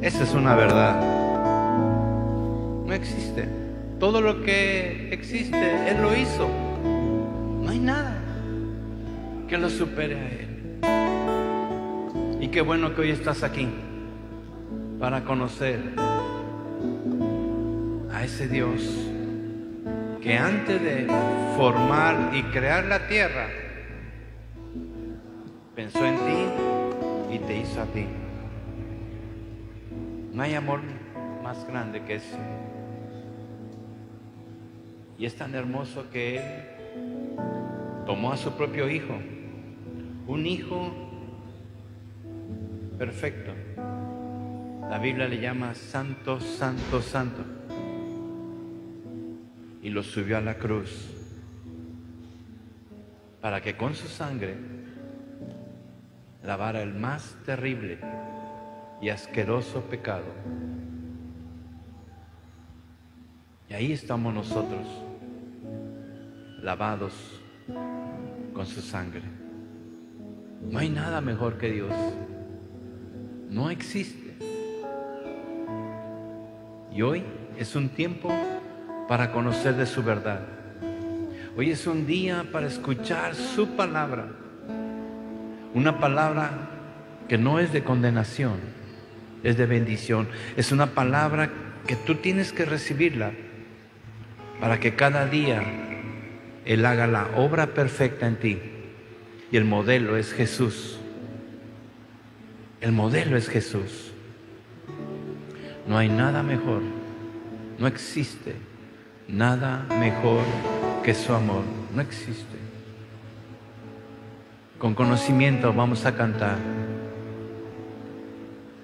Esa es una verdad. No existe. Todo lo que existe, Él lo hizo. No hay nada que lo supere a Él. Y qué bueno que hoy estás aquí para conocer a ese Dios que antes de formar y crear la tierra pensó en ti y te hizo a ti. No hay amor más grande que ese. Y es tan hermoso que Él tomó a su propio hijo, un hijo perfecto. La Biblia le llama santo, santo, santo. Y lo subió a la cruz para que con su sangre lavara el más terrible y asqueroso pecado. Y ahí estamos nosotros, lavados con su sangre. No hay nada mejor que Dios. No existe. Y hoy es un tiempo para conocer de su verdad. Hoy es un día para escuchar su palabra. Una palabra que no es de condenación, es de bendición. Es una palabra que tú tienes que recibirla para que cada día Él haga la obra perfecta en ti. Y el modelo es Jesús. El modelo es Jesús. No hay nada mejor, no existe nada mejor que su amor. No existe. Con conocimiento vamos a cantar.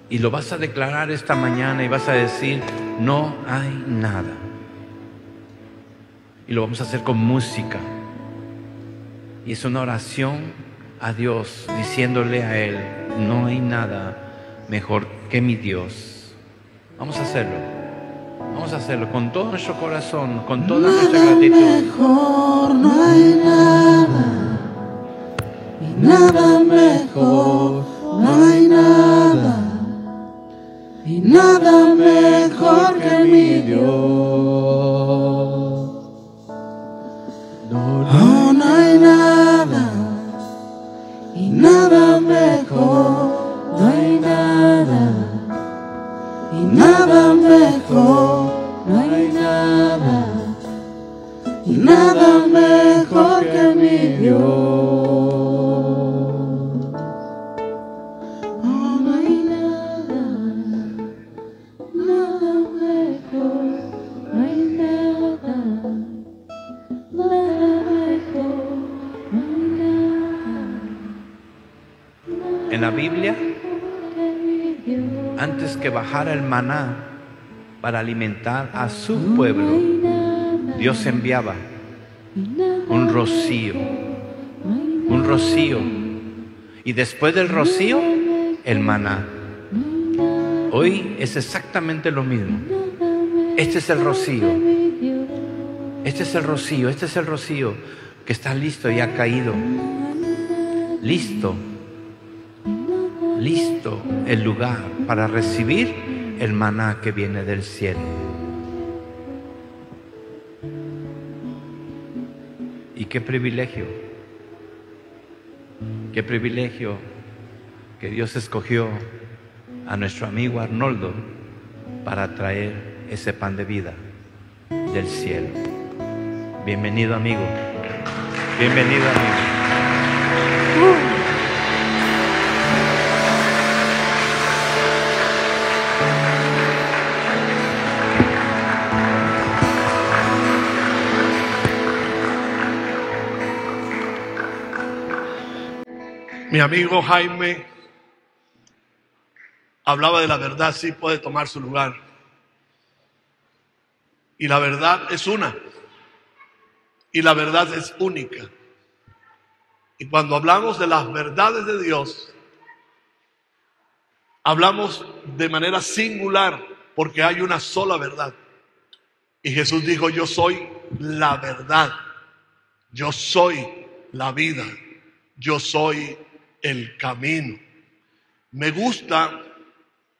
Y lo vas a declarar esta mañana y vas a decir, no hay nada. Y lo vamos a hacer con música. Y es una oración a Dios, diciéndole a Él, no hay nada mejor que mi Dios. Vamos a hacerlo. Vamos a hacerlo con todo nuestro corazón, con toda nuestra gratitud. Mejor, no hay nada, y nada mejor, no hay nada, y nada mejor que mi Dios. No, no hay nada, y nada mejor, no hay nada, y nada mejor, no hay nada, y nada mejor que mi Dios. Oh, no hay nada, nada mejor, no hay nada, nada mejor, no hay nada. En la Biblia, antes que bajara el maná para alimentar a su pueblo, Dios enviaba un rocío, y después del rocío, el maná. Hoy es exactamente lo mismo. Este es el rocío, este es el rocío, este es el rocío que está listo y ha caído. Listo el lugar para recibir el maná que viene del cielo. Y qué privilegio que Dios escogió a nuestro amigo Arnoldo para traer ese pan de vida del cielo. Bienvenido, amigo. Bienvenido, amigo. Mi amigo Jaime hablaba de la verdad, sí puede tomar su lugar. Y la verdad es una. Y la verdad es única. Y cuando hablamos de las verdades de Dios, hablamos de manera singular porque hay una sola verdad. Y Jesús dijo, yo soy la verdad. Yo soy la vida. Yo soy el camino. Me gusta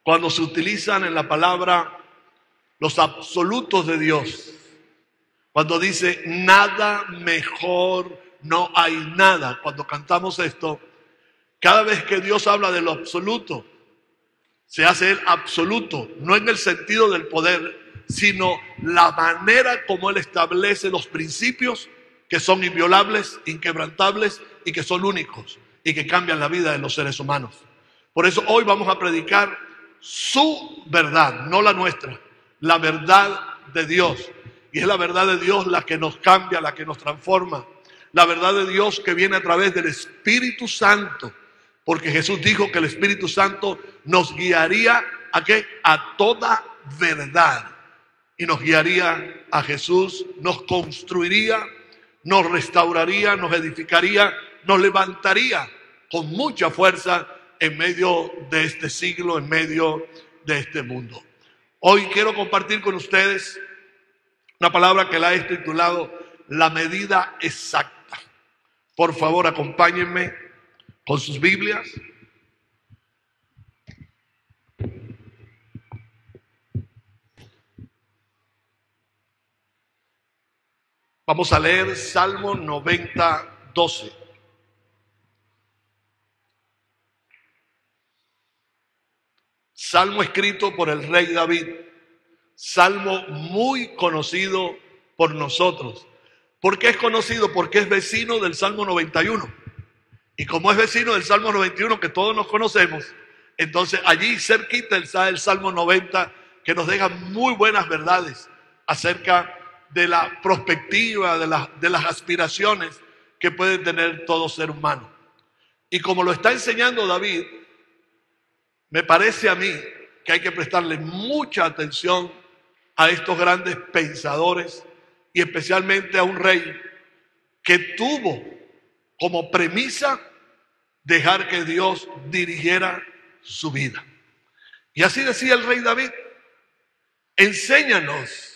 cuando se utilizan en la palabra los absolutos de Dios. Cuando dice nada mejor, no hay nada. Cuando cantamos esto, cada vez que Dios habla de lo absoluto, se hace Él absoluto, no en el sentido del poder, sino la manera como Él establece los principios que son inviolables, inquebrantables y que son únicos y que cambian la vida de los seres humanos. Por eso hoy vamos a predicar su verdad, no la nuestra, la verdad de Dios. Y es la verdad de Dios la que nos cambia, la que nos transforma. La verdad de Dios que viene a través del Espíritu Santo. Porque Jesús dijo que el Espíritu Santo nos guiaría ¿a qué? A toda verdad. Y nos guiaría a Jesús, nos construiría, nos restauraría, nos edificaría, nos levantaría con mucha fuerza en medio de este siglo, en medio de este mundo. Hoy quiero compartir con ustedes una palabra que la he titulado La medida exacta. Por favor, acompáñenme con sus Biblias. Vamos a leer Salmo 90, 12. Salmo escrito por el rey David. Salmo muy conocido por nosotros. ¿Por qué es conocido? Porque es vecino del Salmo 91. Y como es vecino del Salmo 91, que todos nos conocemos, entonces allí cerquita está el Salmo 90, que nos deja muy buenas verdades acerca de la perspectiva, de las aspiraciones que puede tener todo ser humano. Y como lo está enseñando David, me parece a mí que hay que prestarle mucha atención a estos grandes pensadores y especialmente a un rey que tuvo como premisa dejar que Dios dirigiera su vida. Y así decía el rey David: enséñanos.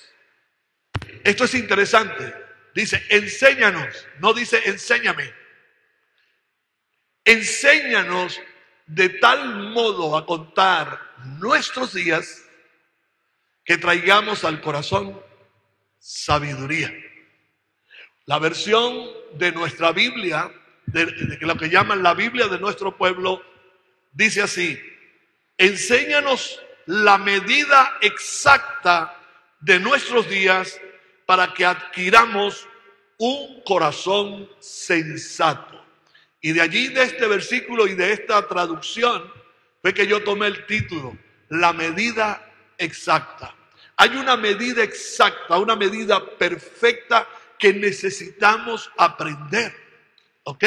Esto es interesante. Dice enséñanos, no dice enséñame. Enséñanos de tal modo a contar nuestros días que traigamos al corazón sabiduría. La versión de nuestra Biblia, de lo que llaman la Biblia de nuestro pueblo, dice así: enséñanos la medida exacta de nuestros días para que adquiramos un corazón sensato. Y de allí, de este versículo y de esta traducción, fue que yo tomé el título, la medida exacta. Hay una medida exacta, una medida perfecta que necesitamos aprender. ¿Ok?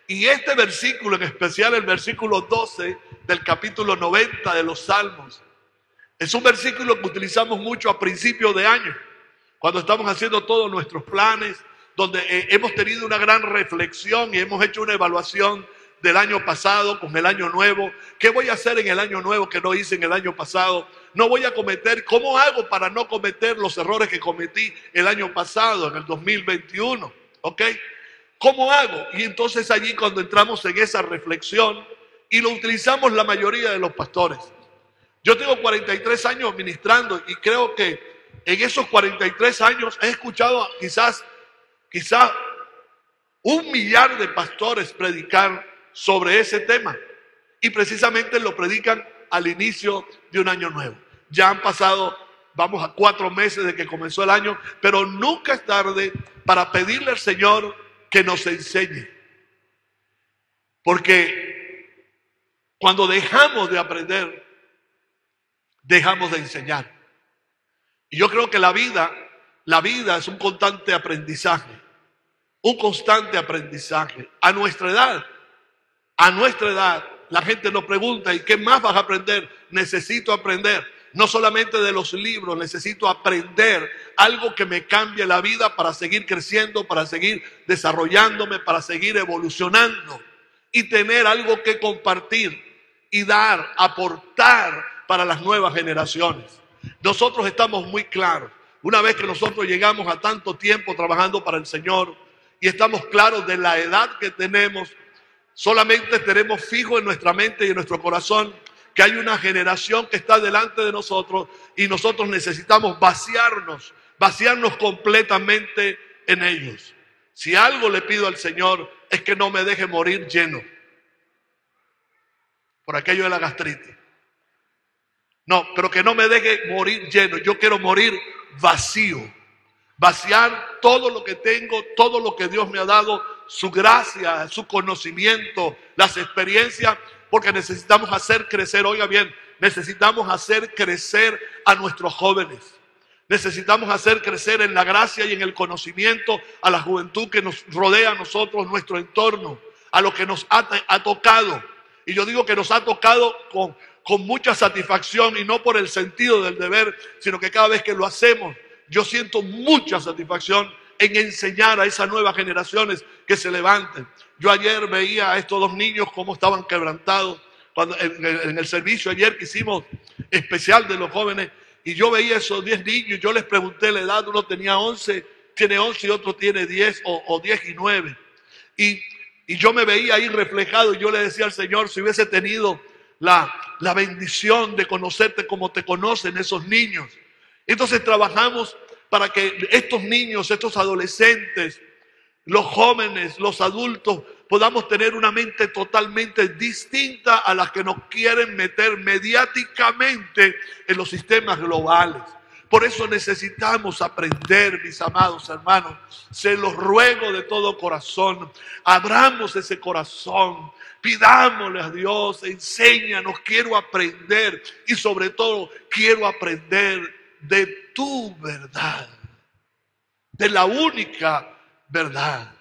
Y este versículo, en especial el versículo 12 del capítulo 90 de los Salmos, es un versículo que utilizamos mucho a principios de año, cuando estamos haciendo todos nuestros planes, donde hemos tenido una gran reflexión y hemos hecho una evaluación del año pasado con el año nuevo. ¿Qué voy a hacer en el año nuevo que no hice en el año pasado? No voy a cometer, ¿cómo hago para no cometer los errores que cometí el año pasado, en el 2021? ¿Ok? ¿Cómo hago? Y entonces allí cuando entramos en esa reflexión, y lo utilizamos la mayoría de los pastores. Yo tengo 43 años ministrando y creo que en esos 43 años he escuchado quizás 1 millar de pastores predicar sobre ese tema. Y precisamente lo predican al inicio de un año nuevo. Ya han pasado, vamos a 4 meses de que comenzó el año, pero nunca es tarde para pedirle al Señor que nos enseñe. Porque cuando dejamos de aprender, dejamos de enseñar. Y yo creo que la vida es un constante aprendizaje. Un constante aprendizaje. A nuestra edad, la gente nos pregunta: ¿y qué más vas a aprender? Necesito aprender. No solamente de los libros, necesito aprender algo que me cambie la vida para seguir creciendo, para seguir desarrollándome, para seguir evolucionando y tener algo que compartir y dar, aportar para las nuevas generaciones. Nosotros estamos muy claros. Una vez que nosotros llegamos a tanto tiempo trabajando para el Señor y estamos claros de la edad que tenemos, solamente tenemos fijo en nuestra mente y en nuestro corazón que hay una generación que está delante de nosotros y nosotros necesitamos vaciarnos completamente en ellos. Si algo le pido al Señor es que no me deje morir lleno por aquello de la gastritis. No, pero que no me deje morir lleno. Yo quiero morir vacío. Vaciar todo lo que tengo, todo lo que Dios me ha dado, su gracia, su conocimiento, las experiencias, porque necesitamos hacer crecer, oiga bien, necesitamos hacer crecer a nuestros jóvenes. Necesitamos hacer crecer en la gracia y en el conocimiento a la juventud que nos rodea a nosotros, nuestro entorno, a lo que nos ha tocado. Y yo digo que nos ha tocado con mucha satisfacción y no por el sentido del deber, sino que cada vez que lo hacemos, yo siento mucha satisfacción en enseñar a esas nuevas generaciones que se levanten. Yo ayer veía a estos dos niños cómo estaban quebrantados. Cuando en el servicio ayer que hicimos especial de los jóvenes, y yo veía esos 10 niños, yo les pregunté la edad, uno tenía 11, tiene 11 y otro tiene 10 o 10 y 9. Y yo me veía ahí reflejado y yo le decía al Señor, si hubiese tenido la bendición de conocerte como te conocen esos niños. Entonces trabajamos para que estos niños, estos adolescentes, los jóvenes, los adultos, podamos tener una mente totalmente distinta a las que nos quieren meter mediáticamente en los sistemas globales. Por eso necesitamos aprender, mis amados hermanos. Se los ruego de todo corazón. Abramos ese corazón. Pidámosle a Dios, enséñanos, quiero aprender. Y sobre todo, quiero aprender de tu verdad. De la única verdad.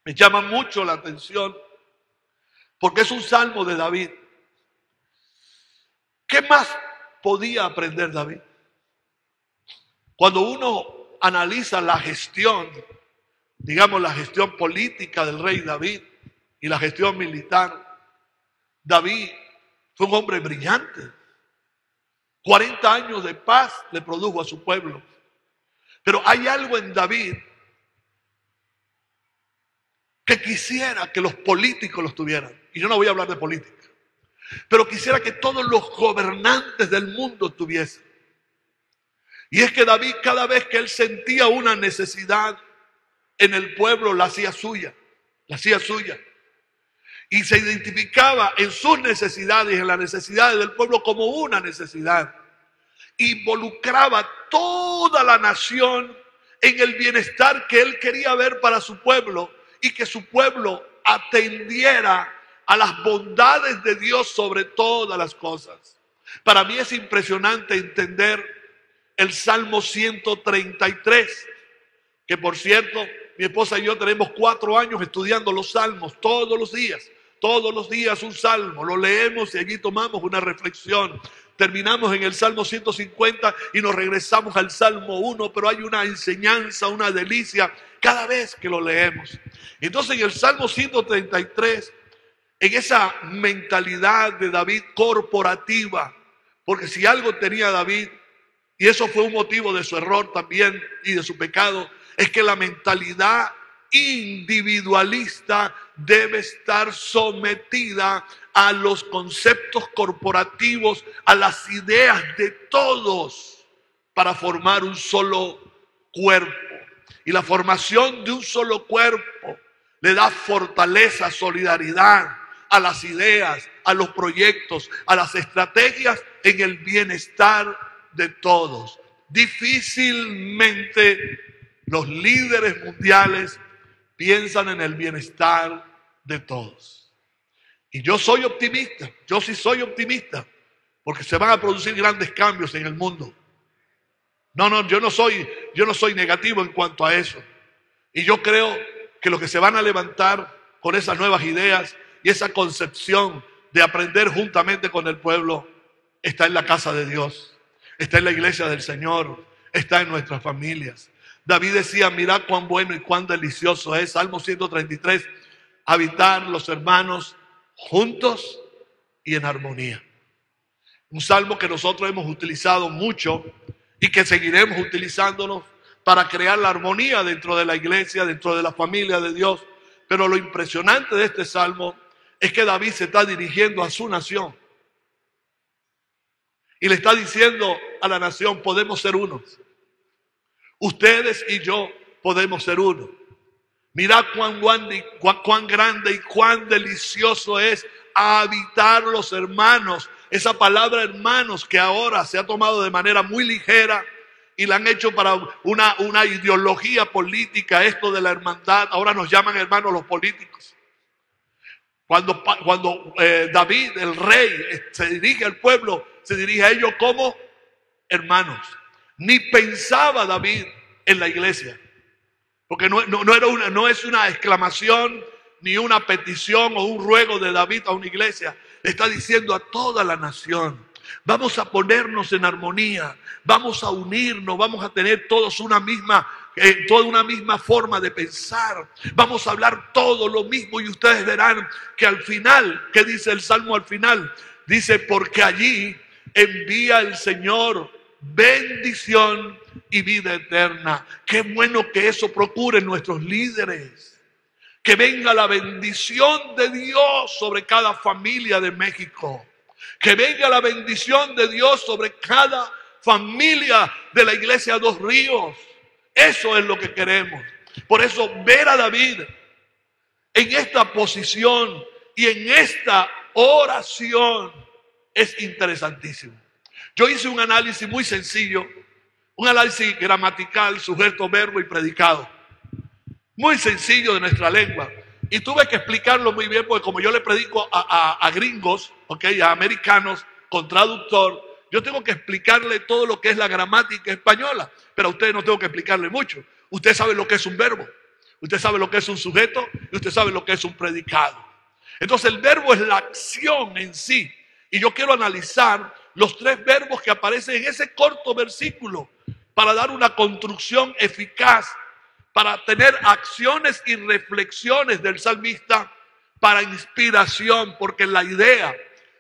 Me llama mucho la atención porque es un salmo de David. ¿Qué más podía aprender David? Cuando uno analiza la gestión, digamos la gestión política del rey David y la gestión militar, David fue un hombre brillante. 40 años de paz le produjo a su pueblo. Pero hay algo en David que quisiera que los políticos los tuvieran. Y yo no voy a hablar de política. Pero quisiera que todos los gobernantes del mundo tuviesen. Y es que David, cada vez que él sentía una necesidad en el pueblo, la hacía suya. La hacía suya. Y se identificaba en sus necesidades, en las necesidades del pueblo como una necesidad. Involucraba toda la nación en el bienestar que él quería ver para su pueblo. Y que su pueblo atendiera a las bondades de Dios sobre todas las cosas. Para mí es impresionante entender el Salmo 133, que por cierto, mi esposa y yo tenemos 4 años estudiando los salmos todos los días un salmo, lo leemos y allí tomamos una reflexión. Terminamos en el Salmo 150 y nos regresamos al Salmo 1, pero hay una enseñanza, una delicia cada vez que lo leemos. Entonces en el Salmo 133, en esa mentalidad de David corporativa, porque si algo tenía David, y eso fue un motivo de su error también y de su pecado, es que la mentalidad individualista debe estar sometida a los conceptos corporativos, a las ideas de todos para formar un solo cuerpo. Y la formación de un solo cuerpo le da fortaleza, solidaridad a las ideas, a los proyectos, a las estrategias en el bienestar de todos. Difícilmente los líderes mundiales piensan en el bienestar de todos. Y yo soy optimista, yo sí soy optimista, porque se van a producir grandes cambios en el mundo. Yo no soy negativo en cuanto a eso. Y yo creo que los que se van a levantar con esas nuevas ideas y esa concepción de aprender juntamente con el pueblo está en la casa de Dios, está en la iglesia del Señor, está en nuestras familias. David decía, mirad cuán bueno y cuán delicioso es, Salmo 133, habitar los hermanos juntos y en armonía. Un salmo que nosotros hemos utilizado mucho y que seguiremos utilizándonos para crear la armonía dentro de la iglesia, dentro de la familia de Dios. Pero lo impresionante de este salmo es que David se está dirigiendo a su nación. Y le está diciendo a la nación, podemos ser unos. Ustedes y yo podemos ser uno. Mirad cuán grande y cuán delicioso es habitar los hermanos. Esa palabra hermanos que ahora se ha tomado de manera muy ligera y la han hecho para una ideología política, esto de la hermandad. Ahora nos llaman hermanos los políticos. Cuando David, el rey, se dirige al pueblo, se dirige a ellos como hermanos. Ni pensaba David en la iglesia. Porque no es una exclamación, ni una petición o un ruego de David a una iglesia. Le está diciendo a toda la nación, vamos a ponernos en armonía, vamos a unirnos, vamos a tener todos toda una misma forma de pensar. Vamos a hablar todo lo mismo y ustedes verán que al final, ¿qué dice el Salmo al final? Dice, porque allí envía el Señor bendición y vida eterna. Qué bueno que eso procure en nuestros líderes. Que venga la bendición de Dios sobre cada familia de México. Que venga la bendición de Dios sobre cada familia de la iglesia Dos Ríos. Eso es lo que queremos. Por eso ver a David en esta posición y en esta oración es interesantísimo. Yo hice un análisis muy sencillo, un análisis gramatical, sujeto, verbo y predicado. Muy sencillo de nuestra lengua. Y tuve que explicarlo muy bien porque como yo le predico a gringos, a americanos, con traductor, yo tengo que explicarle todo lo que es la gramática española. Pero a ustedes no tengo que explicarle mucho. Usted sabe lo que es un verbo, usted sabe lo que es un sujeto y usted sabe lo que es un predicado. Entonces el verbo es la acción en sí. Y yo quiero analizar los tres verbos que aparecen en ese corto versículo para dar una construcción eficaz, para tener acciones y reflexiones del salmista para inspiración, porque la idea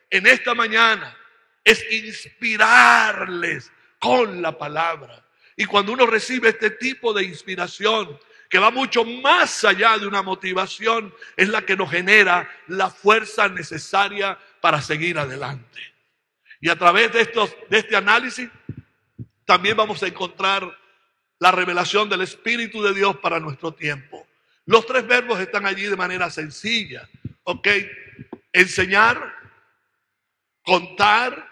en esta mañana es inspirarles con la palabra. Y cuando uno recibe este tipo de inspiración, que va mucho más allá de una motivación, es la que nos genera la fuerza necesaria para seguir adelante. Y a través de este análisis, también vamos a encontrar la revelación del Espíritu de Dios para nuestro tiempo. Los tres verbos están allí de manera sencilla. Enseñar, contar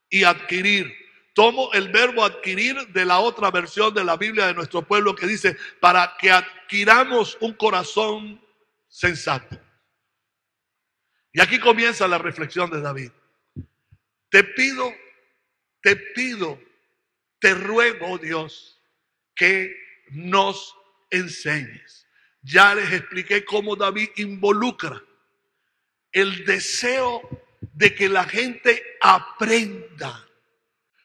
y adquirir. Tomo el verbo adquirir de la otra versión de la Biblia de nuestro pueblo que dice, para que adquiramos un corazón sensato. Y aquí comienza la reflexión de David. Te pido, te ruego, oh Dios, que nos enseñes. Ya les expliqué cómo David involucra el deseo de que la gente aprenda.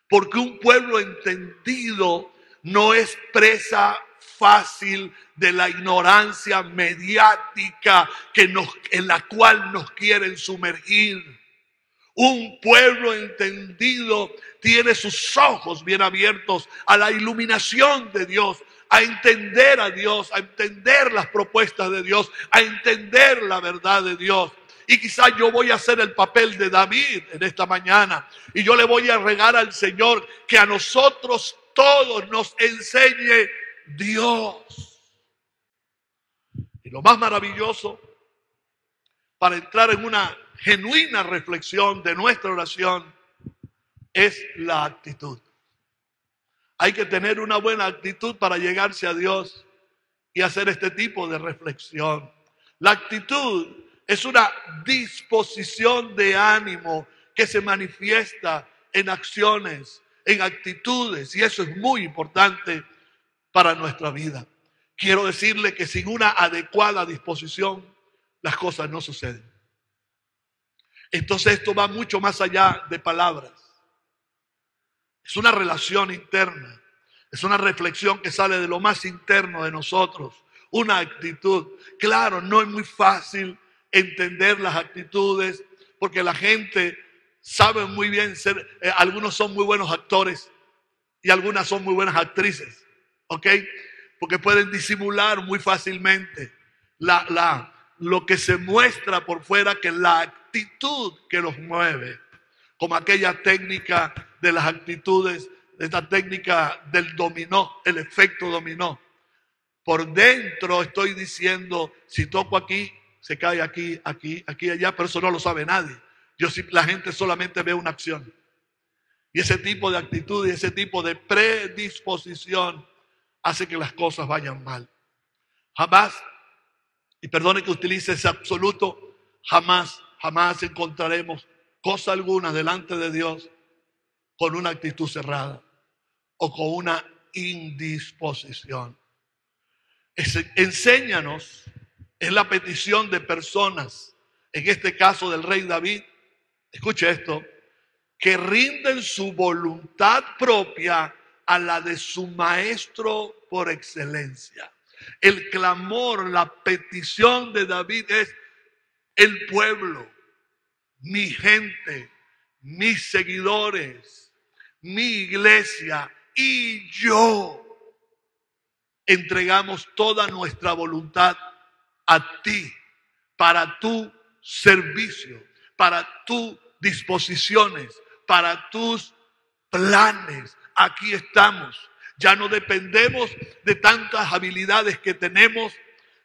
Porque un pueblo entendido no es presa fácil de la ignorancia mediática en la cual nos quieren sumergir. Un pueblo entendido tiene sus ojos bien abiertos a la iluminación de Dios, a entender a Dios, a entender las propuestas de Dios, a entender la verdad de Dios. Y quizás yo voy a hacer el papel de David en esta mañana. Y yo le voy a regar al Señor que a nosotros todos nos enseñe Dios. Y lo más maravilloso, para entrar en una genuina reflexión de nuestra oración, es la actitud. Hay que tener una buena actitud para llegarse a Dios y hacer este tipo de reflexión. La actitud es una disposición de ánimo que se manifiesta en acciones, en actitudes, y eso es muy importante para nuestra vida. Quiero decirle que sin una adecuada disposición, las cosas no suceden. Entonces esto va mucho más allá de palabras. Es una relación interna, es una reflexión que sale de lo más interno de nosotros, una actitud. Claro, no es muy fácil entender las actitudes, porque la gente sabe muy bien algunos son muy buenos actores y algunas son muy buenas actrices, ¿ok? Porque pueden disimular muy fácilmente lo que se muestra por fuera, que es la actitud que los mueve, como aquella técnica de las actitudes, esta técnica del dominó, el efecto dominó. Por dentro estoy diciendo, si toco aquí, se cae aquí, aquí, aquí, allá, pero eso no lo sabe nadie. La gente solamente ve una acción. Y ese tipo de actitud y ese tipo de predisposición hace que las cosas vayan mal. Jamás, y perdone que utilice ese absoluto, jamás encontraremos cosa alguna delante de Dios con una actitud cerrada o con una indisposición. Enséñanos, es la petición de personas, en este caso del rey David, escuche esto, que rinden su voluntad propia a la de su maestro por excelencia. El clamor, la petición de David es: el pueblo, mi gente, mis seguidores, mi iglesia y yo entregamos toda nuestra voluntad a ti, para tu servicio, para tus disposiciones, para tus planes. Aquí estamos. Ya no dependemos de tantas habilidades que tenemos,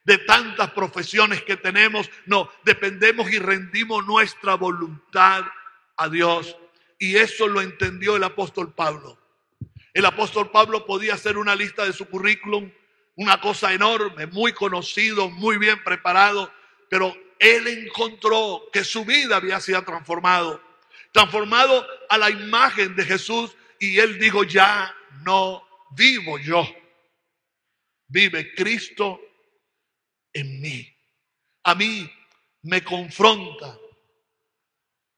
de tantas profesiones que tenemos. No, dependemos y rendimos nuestra voluntad a Dios. Y eso lo entendió el apóstol Pablo. El apóstol Pablo podía hacer una lista de su currículum, una cosa enorme, muy conocido, muy bien preparado, pero él encontró que su vida había sido transformado a la imagen de Jesús, y él dijo: ya no vivo yo, vive Cristo en mí. A mí me confronta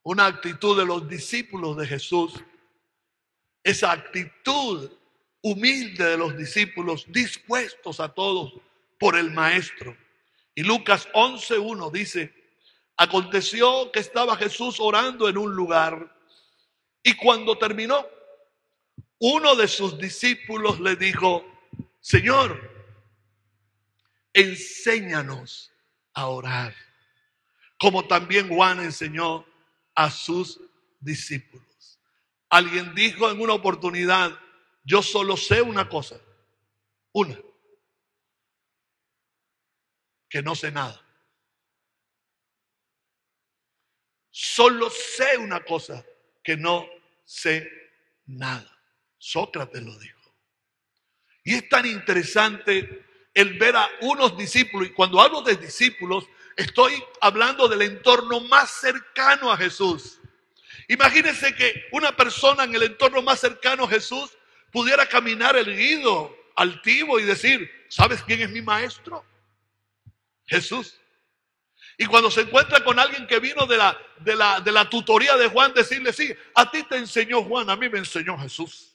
una actitud de los discípulos de Jesús, esa actitud humilde de los discípulos, dispuestos a todos por el Maestro. Y Lucas 11:1 dice: aconteció que estaba Jesús orando en un lugar, y cuando terminó, uno de sus discípulos le dijo: Señor, enséñanos a orar, como también Juan enseñó a sus discípulos. Alguien dijo en una oportunidad: yo solo sé una cosa, que no sé nada. Solo sé una cosa, que no sé nada. Sócrates lo dijo. Y es tan interesante el ver a unos discípulos, y cuando hablo de discípulos, estoy hablando del entorno más cercano a Jesús. Imagínense que una persona en el entorno más cercano a Jesús pudiera caminar erguido, altivo, y decir: ¿sabes quién es mi maestro? Jesús. Y cuando se encuentra con alguien que vino de la tutoría de Juan, decirle: sí, a ti te enseñó Juan, a mí me enseñó Jesús.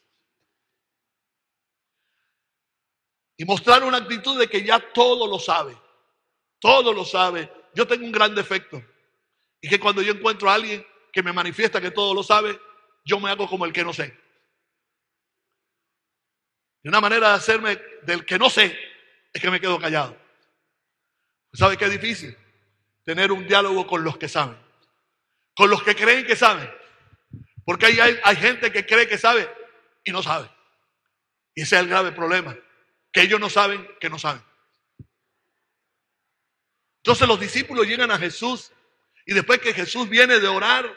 Y mostrar una actitud de que ya todo lo sabe. Todo lo sabe. Yo tengo un gran defecto. Y que cuando yo encuentro a alguien que me manifiesta que todo lo sabe, yo me hago como el que no sé. Y una manera de hacerme del que no sé es que me quedo callado. ¿Sabe qué es difícil? Tener un diálogo con los que saben. Con los que creen que saben. Porque hay gente que cree que sabe y no sabe. Y ese es el grave problema. Que ellos no saben que no saben. Entonces los discípulos llegan a Jesús, y después que Jesús viene de orar,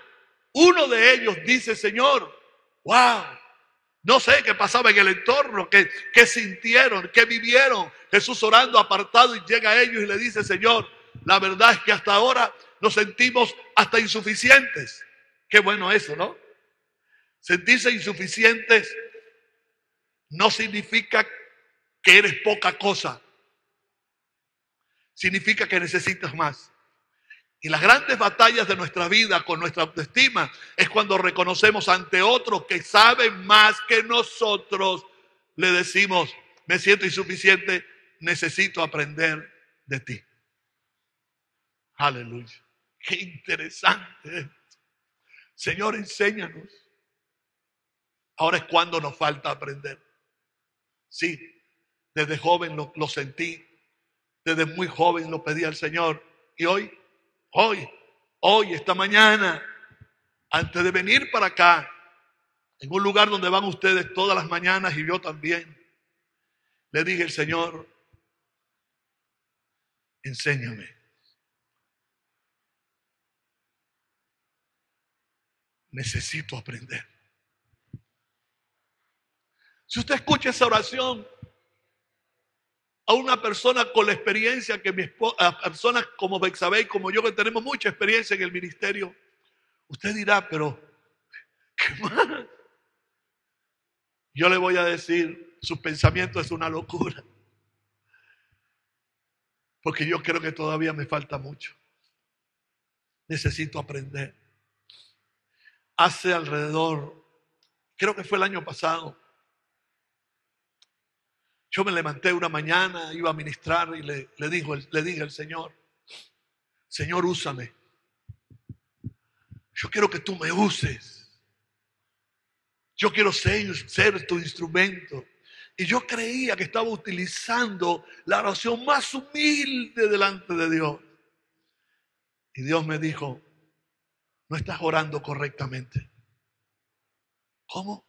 uno de ellos dice: Señor, wow, no sé qué pasaba en el entorno, qué sintieron, qué vivieron. Jesús orando apartado, y llega a ellos y le dice: Señor, la verdad es que hasta ahora nos sentimos hasta insuficientes. Qué bueno eso, ¿no? Sentirse insuficientes no significa que eres poca cosa. Significa que necesitas más. Y las grandes batallas de nuestra vida con nuestra autoestima es cuando reconocemos ante otros que saben más que nosotros. Le decimos: me siento insuficiente, necesito aprender de ti. Aleluya. Qué interesante. Señor, enséñanos. Ahora es cuando nos falta aprender. Sí, Desde joven lo sentí. Desde muy joven lo pedí al Señor. Y hoy, esta mañana, antes de venir para acá, en un lugar donde van ustedes todas las mañanas y yo también, le dije al Señor, enséñame. Necesito aprender. Si usted escucha esa oración a una persona con la experiencia que mi esposa, a personas como Bexabé y como yo, que tenemos mucha experiencia en el ministerio, usted dirá, pero ¿qué más? Yo le voy a decir, su pensamiento es una locura. Porque yo creo que todavía me falta mucho. Necesito aprender. Hace alrededor, creo que fue el año pasado, yo me levanté una mañana, iba a ministrar y le dije al Señor, Señor, úsame. Yo quiero que tú me uses. Yo quiero ser tu instrumento. Y yo creía que estaba utilizando la oración más humilde delante de Dios. Y Dios me dijo, no estás orando correctamente. ¿Cómo?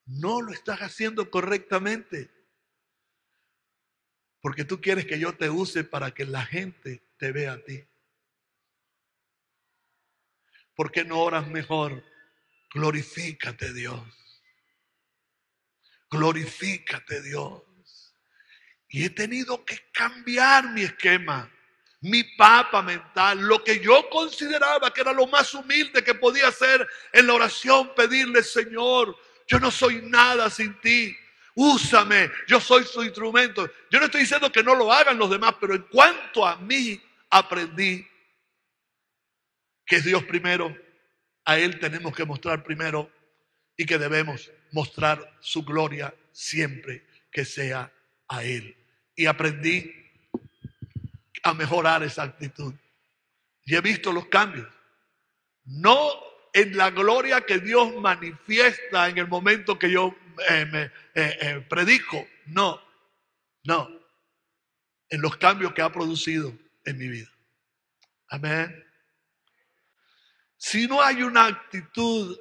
No lo estás haciendo correctamente. Porque tú quieres que yo te use para que la gente te vea a ti. ¿Por qué no oras mejor? Glorifícate, Dios. Glorifícate, Dios. Y he tenido que cambiar mi esquema, mi papa mental, lo que yo consideraba que era lo más humilde que podía hacer en la oración, pedirle, Señor, yo no soy nada sin ti. Úsame, yo soy su instrumento. Yo no estoy diciendo que no lo hagan los demás, pero en cuanto a mí, aprendí que es Dios primero. A Él tenemos que mostrar primero y que debemos mostrar su gloria siempre que sea a Él. Y aprendí a mejorar esa actitud. Y he visto los cambios. No en la gloria que Dios manifiesta en el momento que yo predico. No. En los cambios que ha producido en mi vida. Amén. Si no hay una actitud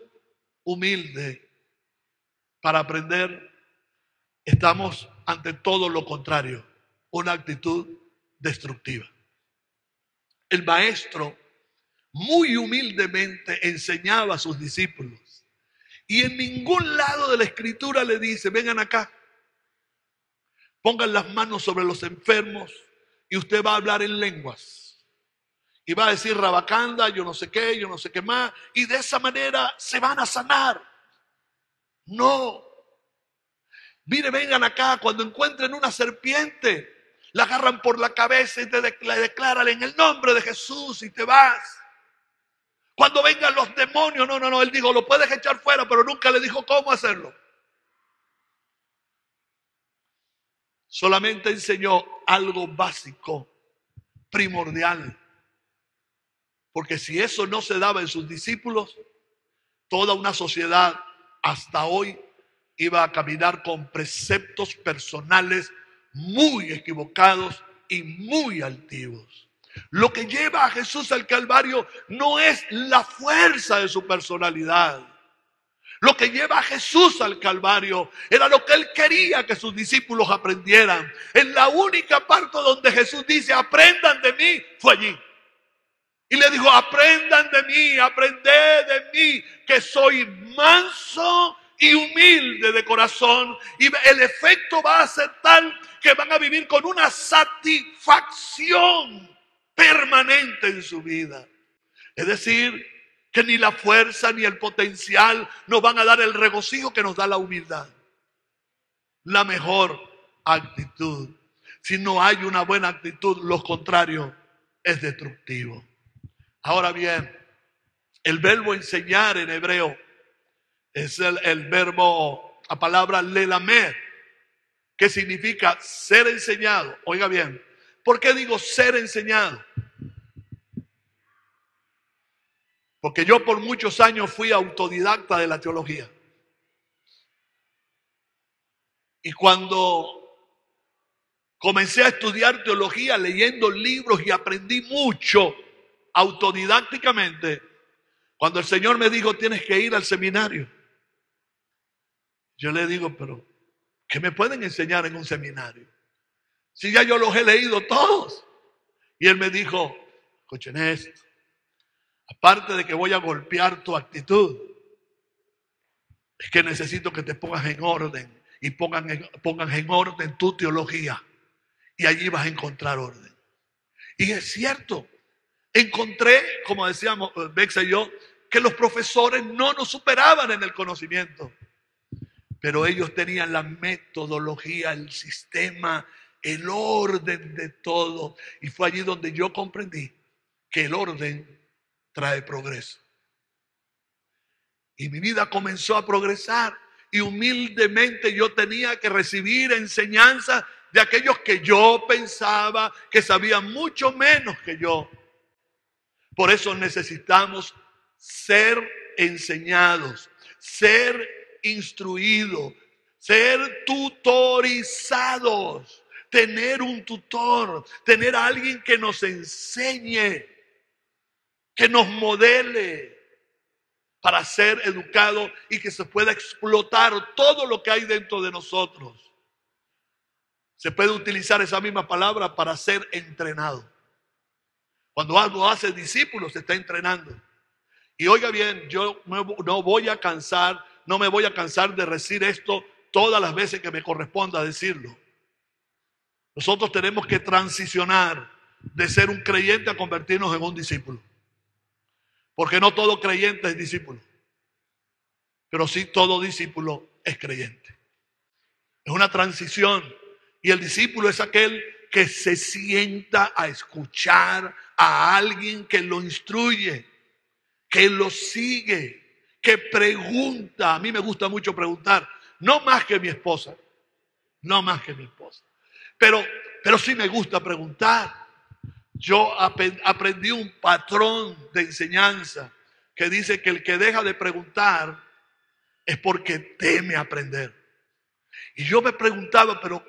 humilde para aprender, estamos ante todo lo contrario, una actitud destructiva. El maestro muy humildemente enseñaba a sus discípulos y en ningún lado de la escritura le dice, vengan acá, pongan las manos sobre los enfermos y usted va a hablar en lenguas. Y va a decir rabacanda, yo no sé qué más. Y de esa manera se van a sanar. No. Mire, vengan acá, cuando encuentren una serpiente, la agarran por la cabeza y le declaran en el nombre de Jesús y te vas. Cuando vengan los demonios, no, él dijo, lo puedes echar fuera, pero nunca le dijo cómo hacerlo. Solamente enseñó algo básico, primordial. Porque si eso no se daba en sus discípulos, toda una sociedad hasta hoy iba a caminar con preceptos personales muy equivocados y muy altivos. Lo que lleva a Jesús al Calvario no es la fuerza de su personalidad. Lo que lleva a Jesús al Calvario era lo que él quería que sus discípulos aprendieran. En la única parte donde Jesús dice, aprendan de mí, fue allí. Y le dijo, aprendan de mí, aprended de mí, que soy manso y humilde de corazón. Y el efecto va a ser tal que van a vivir con una satisfacción permanente en su vida. Es decir, que ni la fuerza ni el potencial nos van a dar el regocijo que nos da la humildad. La mejor actitud. Si no hay una buena actitud, lo contrario es destructivo. Ahora bien, el verbo enseñar en hebreo es el verbo, la palabra lelamed, que significa ser enseñado. Oiga bien, ¿por qué digo ser enseñado? Porque yo por muchos años fui autodidacta de la teología. Y cuando comencé a estudiar teología, leyendo libros y aprendí mucho autodidácticamente, cuando el Señor me dijo, tienes que ir al seminario, yo le digo, pero ¿qué me pueden enseñar en un seminario? Si ya yo los he leído todos. Y Él me dijo, escuchen esto, aparte de que voy a golpear tu actitud, es que necesito que te pongas en orden y pongan en orden tu teología. Y allí vas a encontrar orden. Y es cierto, encontré, como decíamos Bexa y yo, que los profesores no nos superaban en el conocimiento. Pero ellos tenían la metodología, el sistema, el orden de todo. Y fue allí donde yo comprendí que el orden trae progreso. Y mi vida comenzó a progresar. Y humildemente yo tenía que recibir enseñanza de aquellos que yo pensaba que sabían mucho menos que yo. Por eso necesitamos ser enseñados, ser instruidos, ser tutorizados, tener un tutor, tener a alguien que nos enseñe, que nos modele para ser educado y que se pueda explotar todo lo que hay dentro de nosotros. Se puede utilizar esa misma palabra para ser entrenado. Cuando algo hace discípulos, se está entrenando. Y oiga bien, yo no me voy a cansar de decir esto todas las veces que me corresponda decirlo. Nosotros tenemos que transicionar de ser un creyente a convertirnos en un discípulo. Porque no todo creyente es discípulo. Pero sí todo discípulo es creyente. Es una transición. Y el discípulo es aquel que se sienta a escuchar a alguien que lo instruye, que lo sigue, que pregunta. A mí me gusta mucho preguntar, no más que mi esposa, pero sí me gusta preguntar. Yo aprendí un patrón de enseñanza que dice que el que deja de preguntar es porque teme aprender. Y yo me preguntaba, pero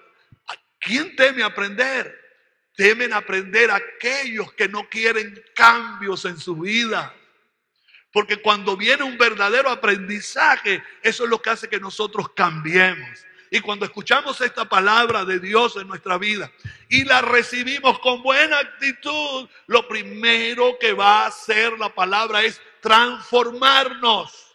¿a quién teme aprender? Temen aprender aquellos que no quieren cambios en su vida. Porque cuando viene un verdadero aprendizaje, eso es lo que hace que nosotros cambiemos. Y cuando escuchamos esta palabra de Dios en nuestra vida y la recibimos con buena actitud, lo primero que va a hacer la palabra es transformarnos,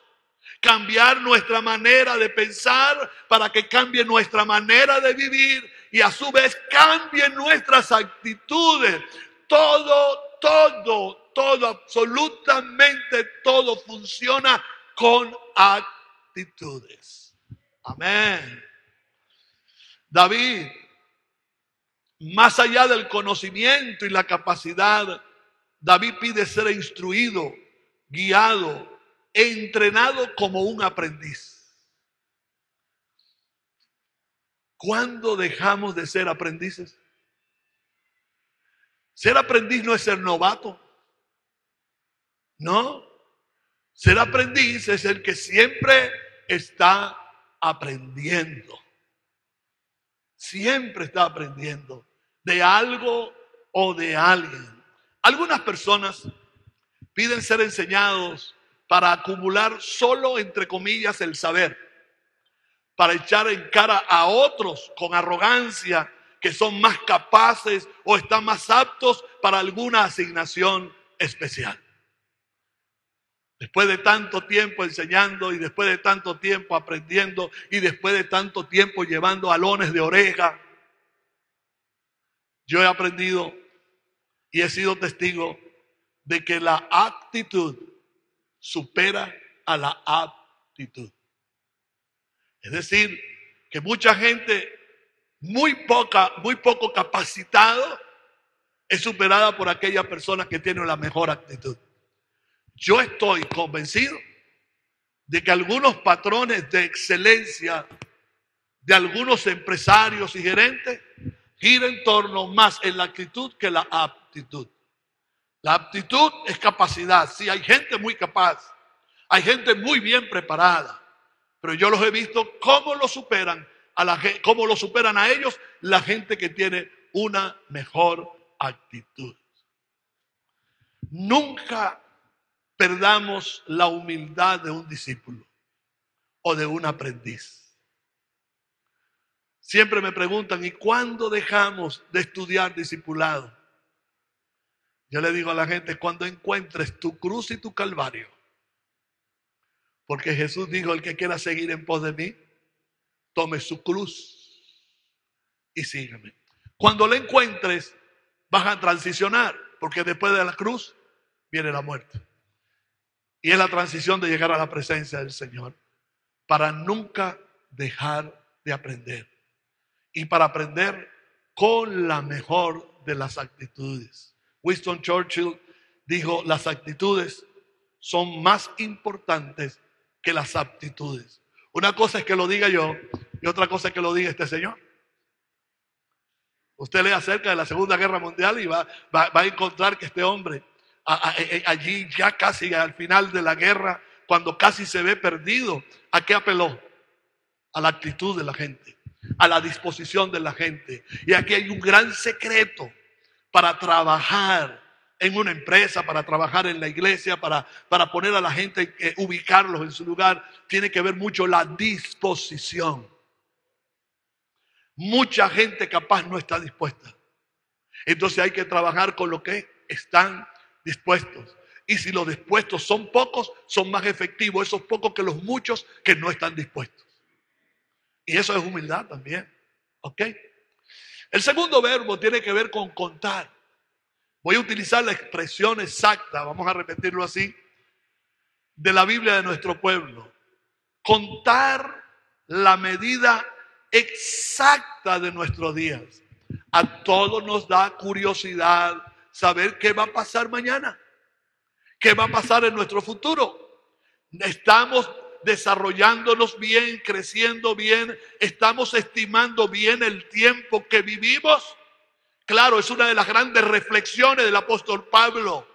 cambiar nuestra manera de pensar para que cambie nuestra manera de vivir y a su vez cambien nuestras actitudes. Todo, absolutamente todo funciona con actitudes. Amén. David, más allá del conocimiento y la capacidad, David pide ser instruido, guiado, entrenado como un aprendiz. ¿Cuándo dejamos de ser aprendices? Ser aprendiz no es ser novato. No. Ser aprendiz es el que siempre está aprendiendo. Siempre está aprendiendo de algo o de alguien. Algunas personas piden ser enseñados para acumular solo, entre comillas, el saber, para echar en cara a otros con arrogancia que son más capaces o están más aptos para alguna asignación especial. Después de tanto tiempo enseñando y después de tanto tiempo aprendiendo y después de tanto tiempo llevando alones de oreja, yo he aprendido y he sido testigo de que la actitud supera a la aptitud. Es decir, que mucha gente muy poco capacitado es superada por aquellas personas que tienen la mejor actitud. Yo estoy convencido de que algunos patrones de excelencia de algunos empresarios y gerentes gira en torno más en la actitud que la aptitud. La aptitud es capacidad. Sí, hay gente muy capaz, hay gente muy bien preparada, pero yo los he visto cómo lo superan ¿Cómo lo superan a ellos? La gente que tiene una mejor actitud. Nunca perdamos la humildad de un discípulo o de un aprendiz. Siempre me preguntan, ¿y cuándo dejamos de estudiar discipulado? Yo le digo a la gente, cuando encuentres tu cruz y tu calvario. Porque Jesús dijo, el que quiera seguir en pos de mí, tome su cruz y sígame. Cuando la encuentres, vas a transicionar, porque después de la cruz viene la muerte. Y es la transición de llegar a la presencia del Señor, para nunca dejar de aprender. Y para aprender con la mejor de las actitudes. Winston Churchill dijo, las actitudes son más importantes que las aptitudes. Una cosa es que lo diga yo y otra cosa es que lo diga este señor. Usted lee acerca de la Segunda Guerra Mundial y va a encontrar que este hombre, allí ya casi al final de la guerra, cuando casi se ve perdido, ¿a qué apeló? A la actitud de la gente, a la disposición de la gente. Y aquí hay un gran secreto para trabajar en una empresa, para trabajar en la iglesia, para poner a la gente, ubicarlos en su lugar. Tiene que ver mucho la disposición. Mucha gente capaz no está dispuesta. Entonces hay que trabajar con lo que están dispuestos. Y si los dispuestos son pocos, son más efectivos esos pocos que los muchos que no están dispuestos. Y eso es humildad también. ¿Ok? El segundo verbo tiene que ver con contar. Voy a utilizar la expresión exacta, vamos a repetirlo así, de la Biblia de nuestro pueblo. Contar la medida exacta de nuestros días. A todos nos da curiosidad saber qué va a pasar mañana, qué va a pasar en nuestro futuro. Estamos desarrollándonos bien, creciendo bien, estamos estimando bien el tiempo que vivimos. Claro, es una de las grandes reflexiones del apóstol Pablo,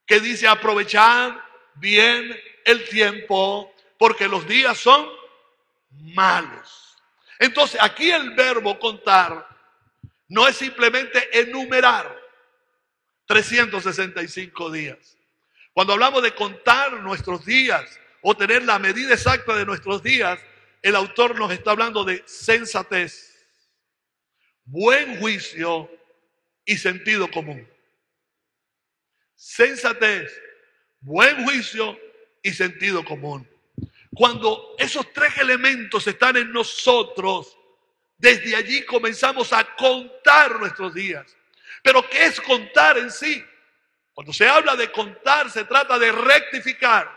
que dice aprovechar bien el tiempo, porque los días son malos. Entonces, aquí el verbo contar no es simplemente enumerar 365 días. Cuando hablamos de contar nuestros días o tener la medida exacta de nuestros días, el autor nos está hablando de sensatez, buen juicio y sentido común. Sensatez, buen juicio y sentido común. Cuando esos tres elementos están en nosotros, desde allí comenzamos a contar nuestros días. Pero ¿qué es contar en sí? Cuando se habla de contar, se trata de rectificar.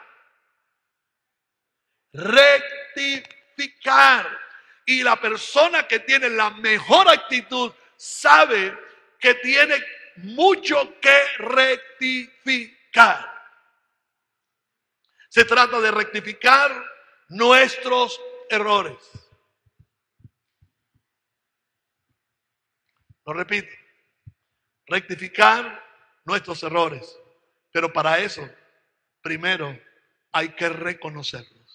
Rectificar. Y la persona que tiene la mejor actitud sabe que tiene mucho que rectificar. Se trata de rectificar nuestros errores. Lo repito, rectificar nuestros errores. Pero para eso, primero hay que reconocerlos.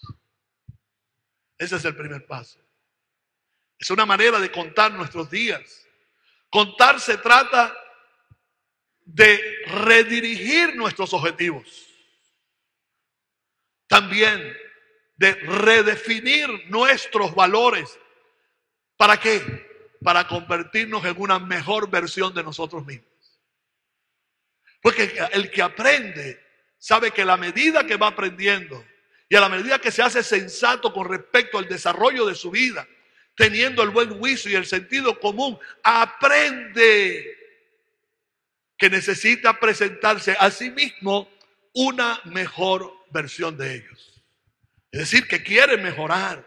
Ese es el primer paso. Es una manera de contar nuestros días. Contar se trata de redirigir nuestros objetivos. También de redefinir nuestros valores. ¿Para qué? Para convertirnos en una mejor versión de nosotros mismos. Porque el que aprende sabe que a la medida que va aprendiendo y a la medida que se hace sensato con respecto al desarrollo de su vida, teniendo el buen juicio y el sentido común, aprende que necesita presentarse a sí mismo una mejor versión de ellos. Es decir, que quiere mejorar,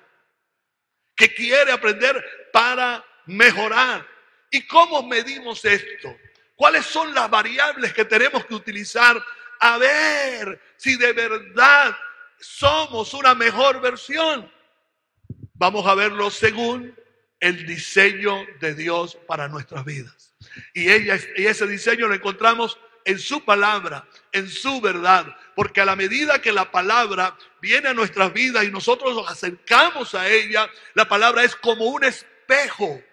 que quiere aprender para mejorar. ¿Y cómo medimos esto? ¿Cuáles son las variables que tenemos que utilizar a ver si de verdad somos una mejor versión? Vamos a verlo según el diseño de Dios para nuestras vidas. Y ese diseño lo encontramos en su palabra, en su verdad. Porque a la medida que la palabra viene a nuestras vidas y nosotros nos acercamos a ella, la palabra es como un espejo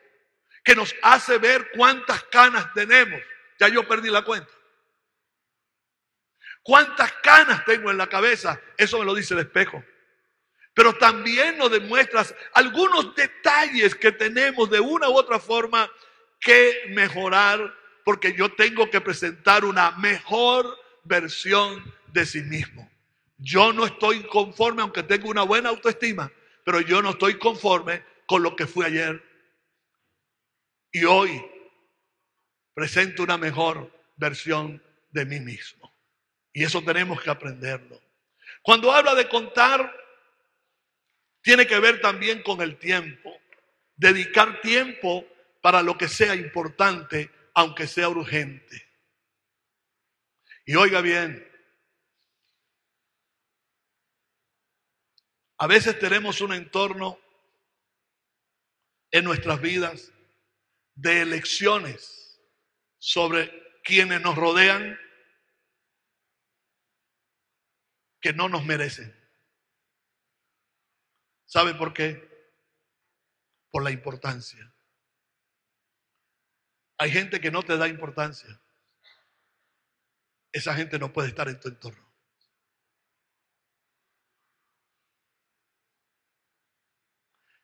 que nos hace ver cuántas canas tenemos. Ya yo perdí la cuenta. ¿Cuántas canas tengo en la cabeza? Eso me lo dice el espejo. Pero también nos demuestras algunos detalles que tenemos de una u otra forma que mejorar, porque yo tengo que presentar una mejor versión de sí mismo. Yo no estoy conforme, aunque tengo una buena autoestima, pero yo no estoy conforme con lo que fui ayer. Y hoy presento una mejor versión de mí mismo. Y eso tenemos que aprenderlo. Cuando habla de contar, tiene que ver también con el tiempo. Dedicar tiempo para lo que sea importante, aunque sea urgente. Y oiga bien, a veces tenemos un entorno en nuestras vidas de elecciones sobre quienes nos rodean que no nos merecen. ¿Sabe por qué? Por la importancia. Hay gente que no te da importancia. Esa gente no puede estar en tu entorno.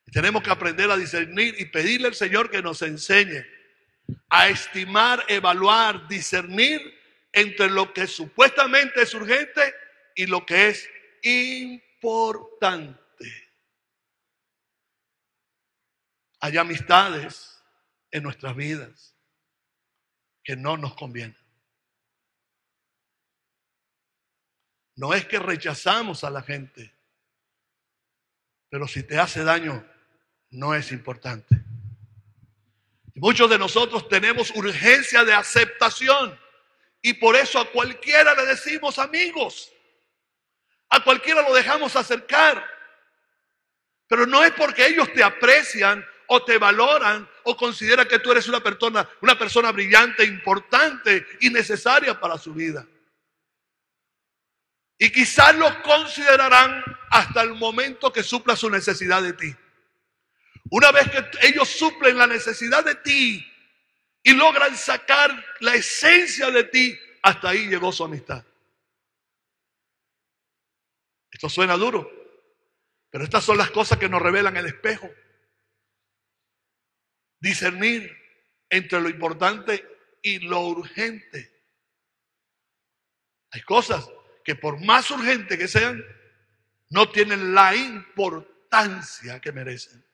Y tenemos que aprender a discernir y pedirle al Señor que nos enseñe a estimar, evaluar, discernir entre lo que supuestamente es urgente y lo que es importante. Hay amistades en nuestras vidas que no nos convienen. No es que rechazamos a la gente, pero si te hace daño, no es importante. Y muchos de nosotros tenemos urgencia de aceptación y por eso a cualquiera le decimos amigos. A cualquiera lo dejamos acercar. Pero no es porque ellos te aprecian o te valoran o consideran que tú eres una persona brillante, importante y necesaria para su vida. Y quizás los considerarán hasta el momento que supla su necesidad de ti. Una vez que ellos suplen la necesidad de ti y logran sacar la esencia de ti, hasta ahí llegó su amistad. Esto suena duro, pero estas son las cosas que nos revelan el espejo. Discernir entre lo importante y lo urgente. Hay cosas que por más urgentes que sean, no tienen la importancia que merecen.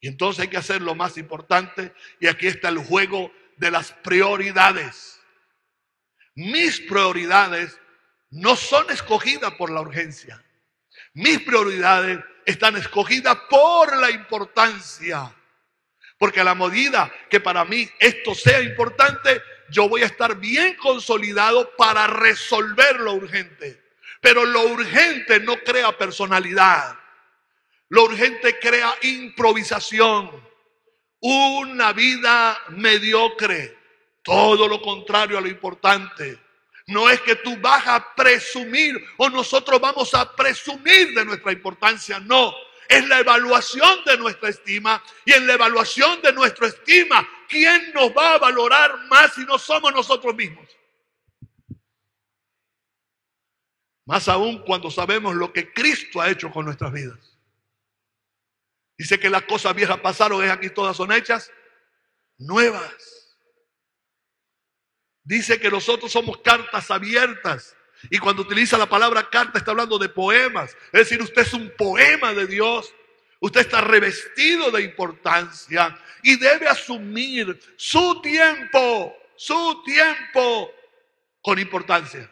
Y entonces hay que hacer lo más importante, y aquí está el juego de las prioridades. Mis prioridades no son escogidas por la urgencia. Mis prioridades están escogidas por la importancia. Porque a la medida que para mí esto sea importante, yo voy a estar bien consolidado para resolver lo urgente. Pero lo urgente no crea personalidad. Lo urgente crea improvisación. Una vida mediocre. Todo lo contrario a lo importante. No es que tú vas a presumir o nosotros vamos a presumir de nuestra importancia. No. Es la evaluación de nuestra estima, y en la evaluación de nuestra estima, ¿quién nos va a valorar más si no somos nosotros mismos? Más aún cuando sabemos lo que Cristo ha hecho con nuestras vidas. Dice que las cosas viejas pasaron, es aquí todas son hechas nuevas. Dice que nosotros somos cartas abiertas. Y cuando utiliza la palabra carta está hablando de poemas. Es decir, usted es un poema de Dios. Usted está revestido de importancia y debe asumir su tiempo con importancia.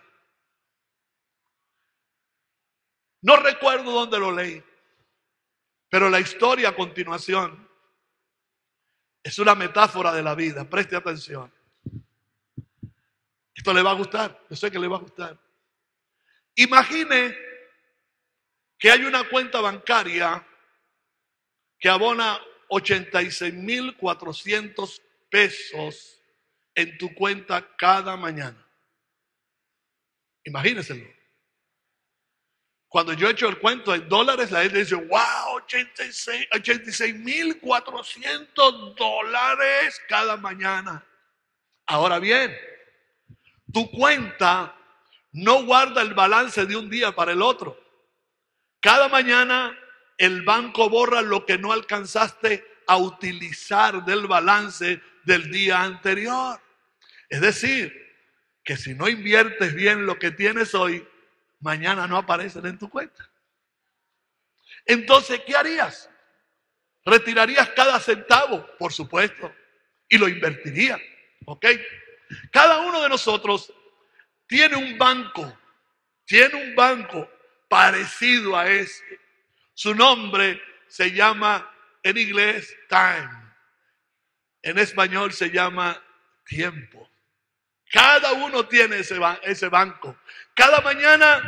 No recuerdo dónde lo leí, pero la historia a continuación es una metáfora de la vida. Preste atención. Esto le va a gustar. Yo sé que le va a gustar. Imagine que hay una cuenta bancaria que abona 86,400 pesos en tu cuenta cada mañana. Imagínenselo. Cuando yo he hecho el cuento en dólares, la gente dice, wow, 86.400 dólares cada mañana. Ahora bien, tu cuenta no guarda el balance de un día para el otro. Cada mañana el banco borra lo que no alcanzaste a utilizar del balance del día anterior. Es decir, que si no inviertes bien lo que tienes hoy, mañana no aparecen en tu cuenta. Entonces, ¿qué harías? ¿Retirarías cada centavo? Por supuesto. Y lo invertirías. ¿Ok? Cada uno de nosotros tiene un banco parecido a ese. Su nombre se llama en inglés time. En español se llama tiempo. Cada uno tiene ese banco. Cada mañana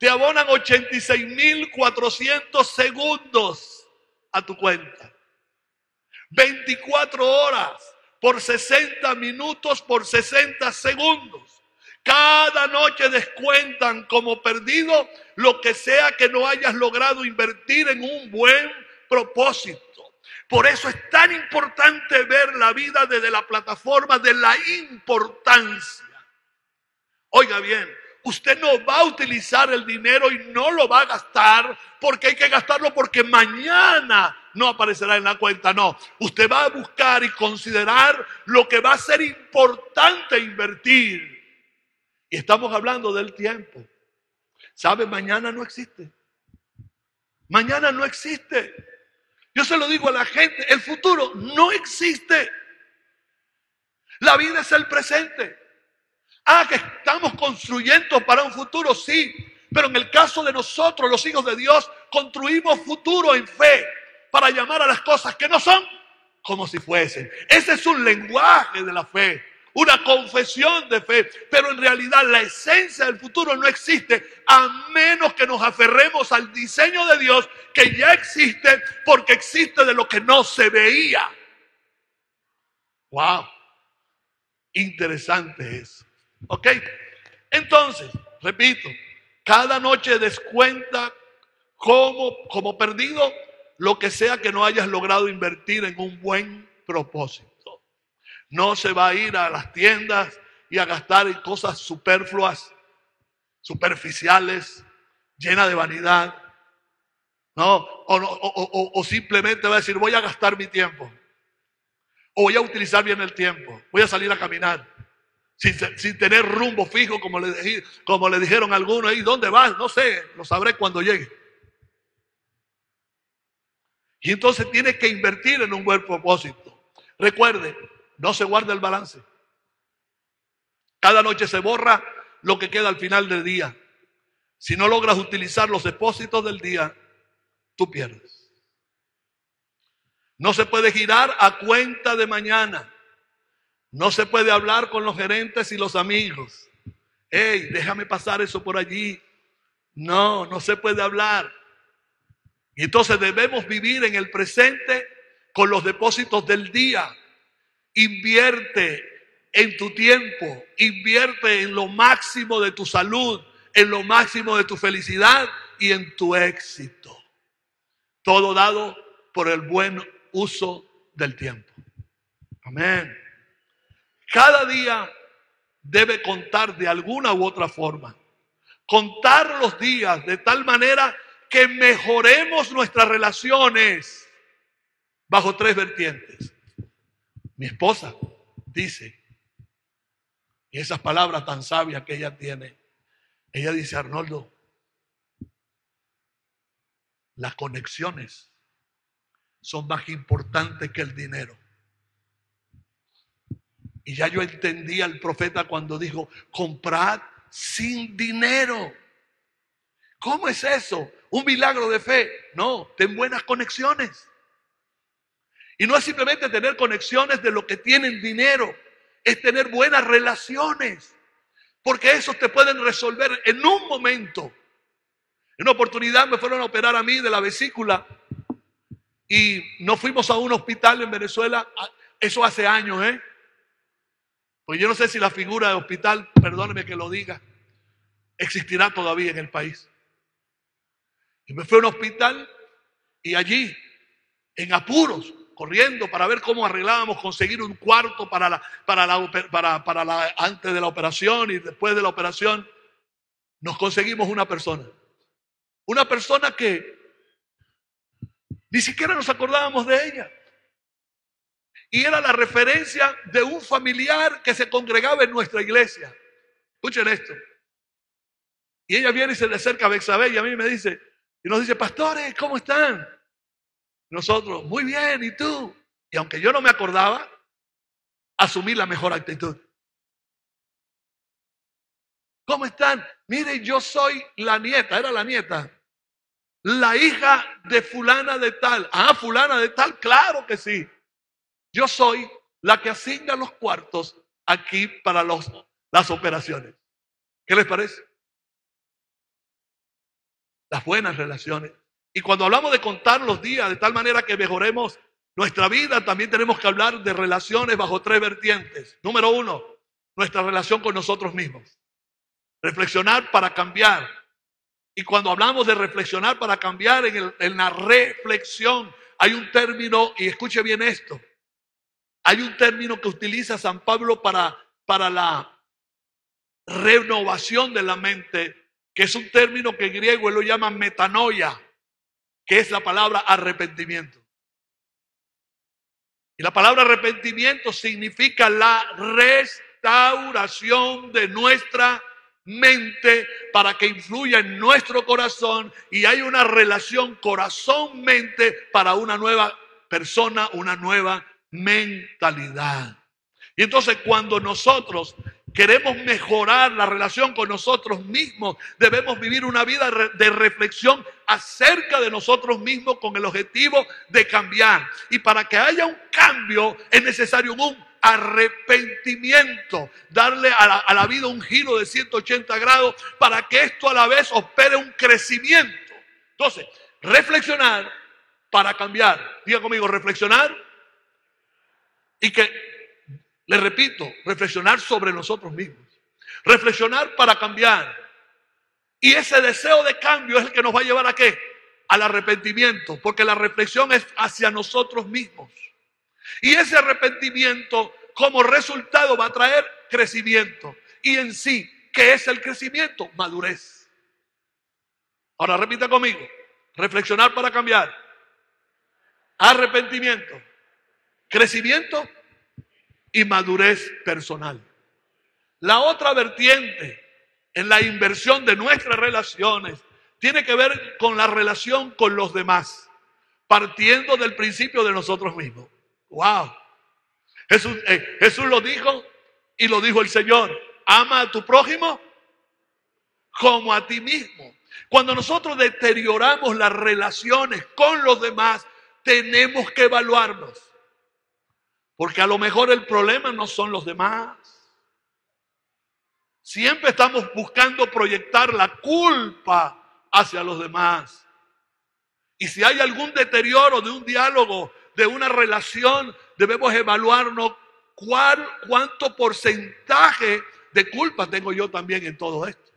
te abonan 86.400 segundos a tu cuenta. 24 horas por 60 minutos por 60 segundos. Cada noche descuentan como perdido lo que sea que no hayas logrado invertir en un buen propósito. Por eso es tan importante ver la vida desde la plataforma de la importancia. Oiga bien, usted no va a utilizar el dinero y no lo va a gastar porque hay que gastarlo porque mañana no aparecerá en la cuenta. No, usted va a buscar y considerar lo que va a ser importante invertir. Y estamos hablando del tiempo. ¿Sabe? Mañana no existe. Mañana no existe. Yo se lo digo a la gente, el futuro no existe. La vida es el presente. Que estamos construyendo para un futuro, sí. Pero en el caso de nosotros, los hijos de Dios, construimos futuro en fe para llamar a las cosas que no son como si fuesen. Ese es un lenguaje de la fe, una confesión de fe. Pero en realidad la esencia del futuro no existe a menos que nos aferremos al diseño de Dios que ya existe porque existe de lo que no se veía. ¡Wow! Interesante eso. ¿Ok? Entonces, repito, cada noche descuenta como perdido lo que sea que no hayas logrado invertir en un buen propósito. No se va a ir a las tiendas y a gastar en cosas superfluas, superficiales, llenas de vanidad. No, o simplemente va a decir, voy a gastar mi tiempo. O voy a utilizar bien el tiempo. Voy a salir a caminar. Sin tener rumbo fijo, como le dijeron algunos. ¿Y dónde vas? No sé, lo sabré cuando llegue. Y entonces tiene que invertir en un buen propósito. Recuerde, no se guarda el balance. Cada noche se borra lo que queda al final del día. Si no logras utilizar los depósitos del día, tú pierdes. No se puede girar a cuenta de mañana. No se puede hablar con los gerentes y los amigos. Hey, déjame pasar eso por allí. No, no se puede hablar. Y entonces debemos vivir en el presente con los depósitos del día. Invierte en tu tiempo, invierte en lo máximo de tu salud, en lo máximo de tu felicidad y en tu éxito. Todo dado por el buen uso del tiempo. Amén. Cada día debe contar de alguna u otra forma. Contar los días de tal manera que mejoremos nuestras relaciones bajo 3 vertientes. Mi esposa dice, y esas palabras tan sabias que ella tiene, ella dice, Arnoldo, las conexiones son más importantes que el dinero. Y ya yo entendí al profeta cuando dijo, comprad sin dinero. ¿Cómo es eso? ¿Un milagro de fe? No, ten buenas conexiones. Y no es simplemente tener conexiones de lo que tienen dinero, es tener buenas relaciones. Porque esos te pueden resolver en un momento. En una oportunidad me fueron a operar a mí de la vesícula y nos fuimos a un hospital en Venezuela, eso hace años, pues yo no sé si la figura de hospital, perdóneme que lo diga, existirá todavía en el país. Y me fui a un hospital y allí, en apuros, corriendo para ver cómo arreglábamos conseguir un cuarto antes de la operación y después de la operación, nos conseguimos una persona. Una persona que ni siquiera nos acordábamos de ella. Y era la referencia de un familiar que se congregaba en nuestra iglesia. Escuchen esto. Y ella viene y se le acerca a Bexabé y a mí me dice, y nos dice, pastores, ¿cómo están? Nosotros, muy bien, ¿y tú? Y aunque yo no me acordaba, asumí la mejor actitud. ¿Cómo están? Mire, yo soy la nieta, era la nieta, la hija de fulana de tal. Ah, fulana de tal, claro que sí. Yo soy la que asigna los cuartos aquí para las operaciones. ¿Qué les parece? Las buenas relaciones. Y cuando hablamos de contar los días de tal manera que mejoremos nuestra vida, también tenemos que hablar de relaciones bajo 3 vertientes. Número 1, nuestra relación con nosotros mismos. Reflexionar para cambiar. Y cuando hablamos de reflexionar para cambiar, en la reflexión hay un término, y escuche bien esto, hay un término que utiliza San Pablo para la renovación de la mente, que es un término que en griego él lo llama metanoia, que es la palabra arrepentimiento. Y la palabra arrepentimiento significa la restauración de nuestra mente para que influya en nuestro corazón y hay una relación corazón-mente para una nueva persona, una nueva mentalidad. Y entonces cuando nosotros queremos mejorar la relación con nosotros mismos, debemos vivir una vida de reflexión acerca de nosotros mismos con el objetivo de cambiar. Y para que haya un cambio es necesario un arrepentimiento, darle a la vida un giro de 180 grados para que esto a la vez opere un crecimiento. Entonces, reflexionar para cambiar. Diga conmigo, reflexionar y que... Le repito, reflexionar sobre nosotros mismos. Reflexionar para cambiar. Y ese deseo de cambio es el que nos va a llevar ¿a qué? Al arrepentimiento. Porque la reflexión es hacia nosotros mismos. Y ese arrepentimiento como resultado va a traer crecimiento. Y en sí, ¿qué es el crecimiento? Madurez. Ahora repita conmigo. Reflexionar para cambiar. Arrepentimiento. Crecimiento y madurez personal. La otra vertiente en la inversión de nuestras relaciones tiene que ver con la relación con los demás, partiendo del principio de nosotros mismos. ¡Wow! Jesús lo dijo y lo dijo el Señor. Ama a tu prójimo como a ti mismo. Cuando nosotros deterioramos las relaciones con los demás, tenemos que evaluarnos. Porque a lo mejor el problema no son los demás. Siempre estamos buscando proyectar la culpa hacia los demás. Y si hay algún deterioro de un diálogo, de una relación, debemos evaluarnos cuánto porcentaje de culpa tengo yo también en todo esto.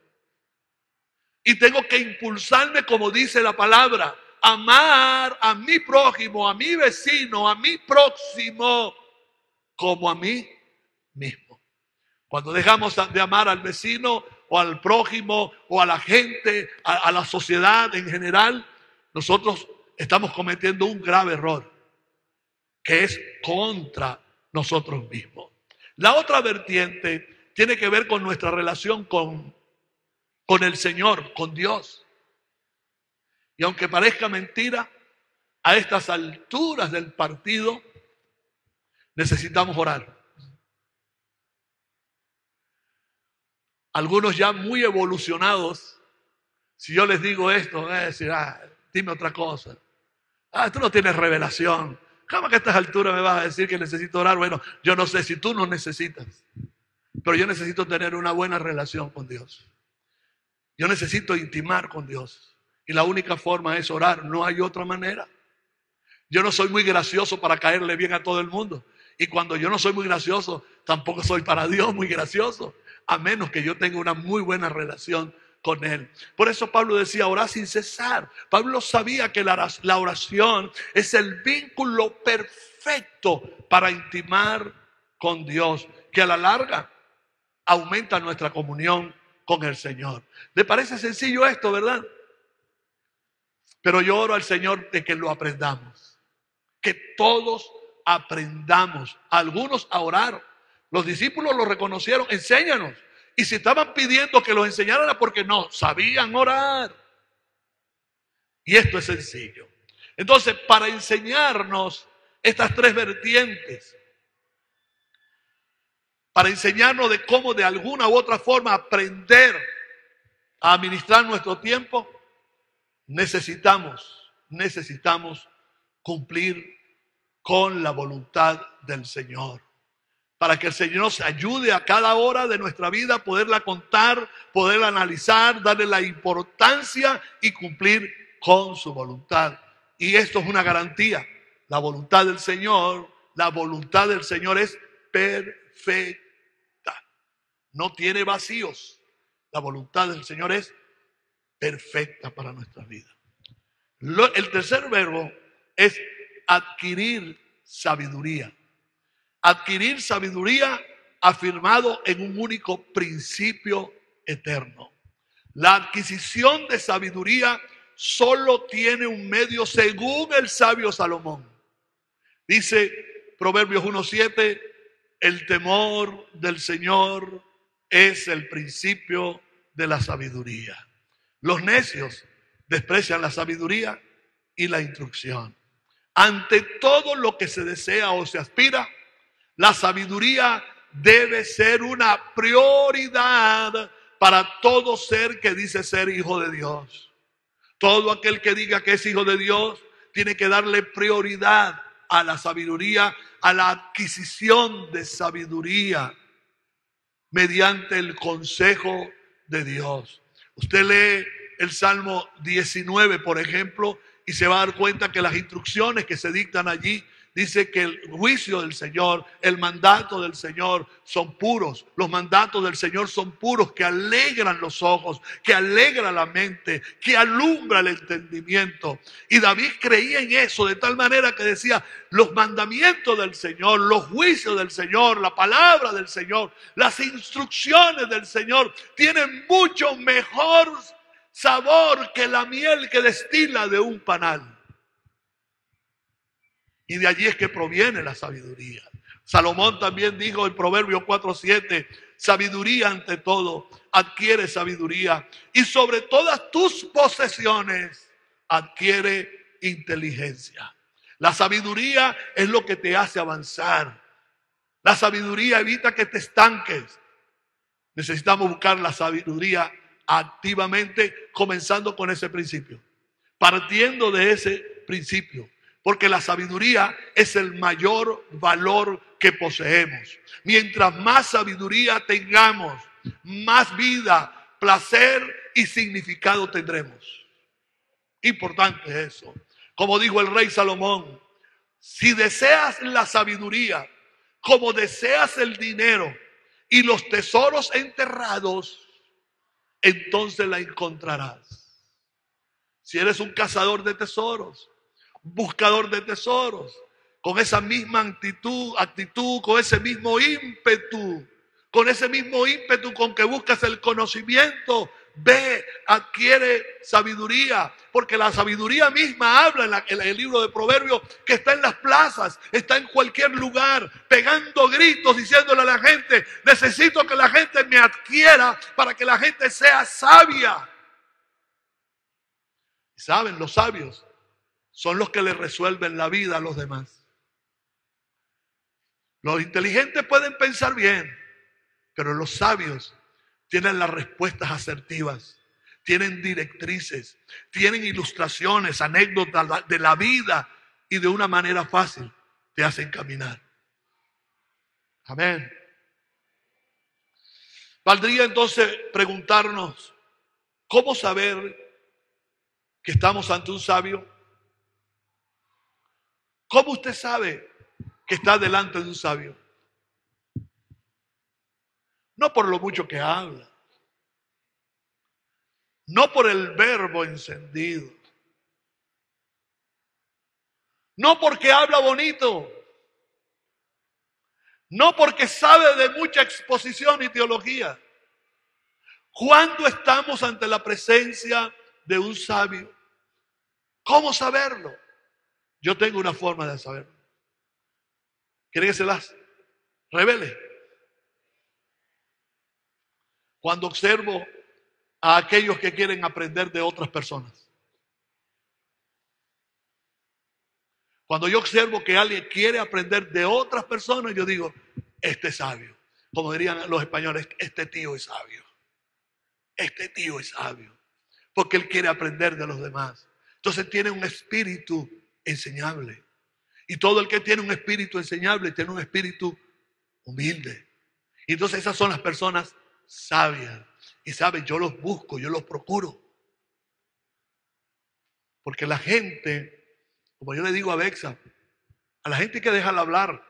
Y tengo que impulsarme, como dice la palabra, amar a mi prójimo, a mi vecino, a mi próximo, como a mí mismo. Cuando dejamos de amar al vecino o al prójimo o a la gente, a la sociedad en general, nosotros estamos cometiendo un grave error que es contra nosotros mismos. La otra vertiente tiene que ver con nuestra relación con el Señor, con Dios. Y aunque parezca mentira, a estas alturas del partido necesitamos orar. Algunos ya muy evolucionados, si yo les digo esto, van a decir, dime otra cosa. Tú no tienes revelación. ¿Cómo que a estas alturas me vas a decir que necesito orar? Bueno, yo no sé si tú no necesitas, pero yo necesito tener una buena relación con Dios. Yo necesito intimar con Dios. Y la única forma es orar, no hay otra manera. Yo no soy muy gracioso para caerle bien a todo el mundo. Y cuando yo no soy muy gracioso, tampoco soy para Dios muy gracioso. A menos que yo tenga una muy buena relación con Él. Por eso Pablo decía, orad sin cesar. Pablo sabía que la oración es el vínculo perfecto para intimar con Dios, que a la larga aumenta nuestra comunión con el Señor. ¿Le parece sencillo esto, verdad? Pero yo oro al Señor de que lo aprendamos, que todos aprendamos, algunos a orar. Los discípulos lo reconocieron, enséñanos. Y si estaban pidiendo que los enseñaran era porque no sabían orar. Y esto es sencillo. Entonces, para enseñarnos estas tres vertientes, para enseñarnos de cómo de alguna u otra forma aprender a administrar nuestro tiempo, necesitamos cumplir con la voluntad del Señor. Para que el Señor nos ayude a cada hora de nuestra vida, poderla contar, poderla analizar, darle la importancia y cumplir con su voluntad. Y esto es una garantía. La voluntad del Señor es perfecta. No tiene vacíos. La voluntad del Señor es perfecta para nuestra vida. El tercer verbo es adquirir sabiduría. Adquirir sabiduría afirmado en un único principio eterno. La adquisición de sabiduría solo tiene un medio según el sabio Salomón. Dice Proverbios 1:7, el temor del Señor es el principio de la sabiduría. Los necios desprecian la sabiduría y la instrucción. Ante todo lo que se desea o se aspira, la sabiduría debe ser una prioridad para todo ser que dice ser hijo de Dios. Todo aquel que diga que es hijo de Dios tiene que darle prioridad a la sabiduría, a la adquisición de sabiduría mediante el consejo de Dios. Usted lee el Salmo 19, por ejemplo, y se va a dar cuenta que las instrucciones que se dictan allí dice que el juicio del Señor, el mandato del Señor son puros. Los mandatos del Señor son puros, que alegran los ojos, que alegran la mente, que alumbra el entendimiento. Y David creía en eso de tal manera que decía, los mandamientos del Señor, los juicios del Señor, la palabra del Señor, las instrucciones del Señor tienen mucho mejor sabor que la miel que destila de un panal. Y de allí es que proviene la sabiduría. Salomón también dijo en Proverbios 4:7, sabiduría ante todo, adquiere sabiduría. Y sobre todas tus posesiones, adquiere inteligencia. La sabiduría es lo que te hace avanzar. La sabiduría evita que te estanques. Necesitamos buscar la sabiduría activamente, comenzando con ese principio. Partiendo de ese principio. Porque la sabiduría es el mayor valor que poseemos. Mientras más sabiduría tengamos, más vida, placer y significado tendremos. Importante eso. Como dijo el rey Salomón, si deseas la sabiduría, como deseas el dinero y los tesoros enterrados, entonces la encontrarás. Si eres un cazador de tesoros, buscador de tesoros, con esa misma actitud, con ese mismo ímpetu, con que buscas el conocimiento, ve, adquiere sabiduría, porque la sabiduría misma habla en el libro de Proverbios que está en las plazas, está en cualquier lugar, pegando gritos, diciéndole a la gente, necesito que la gente me adquiera para que la gente sea sabia. ¿Saben? Los sabios son los que le resuelven la vida a los demás. Los inteligentes pueden pensar bien, pero los sabios tienen las respuestas asertivas, tienen directrices, tienen ilustraciones, anécdotas de la vida y de una manera fácil te hacen caminar. Amén. Valdría entonces preguntarnos, ¿cómo saber que estamos ante un sabio? ¿Cómo usted sabe que está delante de un sabio? No por lo mucho que habla, no por el verbo encendido, no porque habla bonito, no porque sabe de mucha exposición y teología. ¿Cuándo estamos ante la presencia de un sabio? ¿Cómo saberlo? Yo tengo una forma de saberlo. ¿Quieren que se las revele? Cuando observo a aquellos que quieren aprender de otras personas. Cuando yo observo que alguien quiere aprender de otras personas, yo digo, este es sabio. Como dirían los españoles, este tío es sabio. Este tío es sabio. Porque él quiere aprender de los demás. Entonces tiene un espíritu enseñable. Y todo el que tiene un espíritu enseñable tiene un espíritu humilde. Y entonces esas son las personas sabias. Y saben, yo los busco, yo los procuro. Porque la gente, como yo le digo a Bexa, a la gente hay que dejarla hablar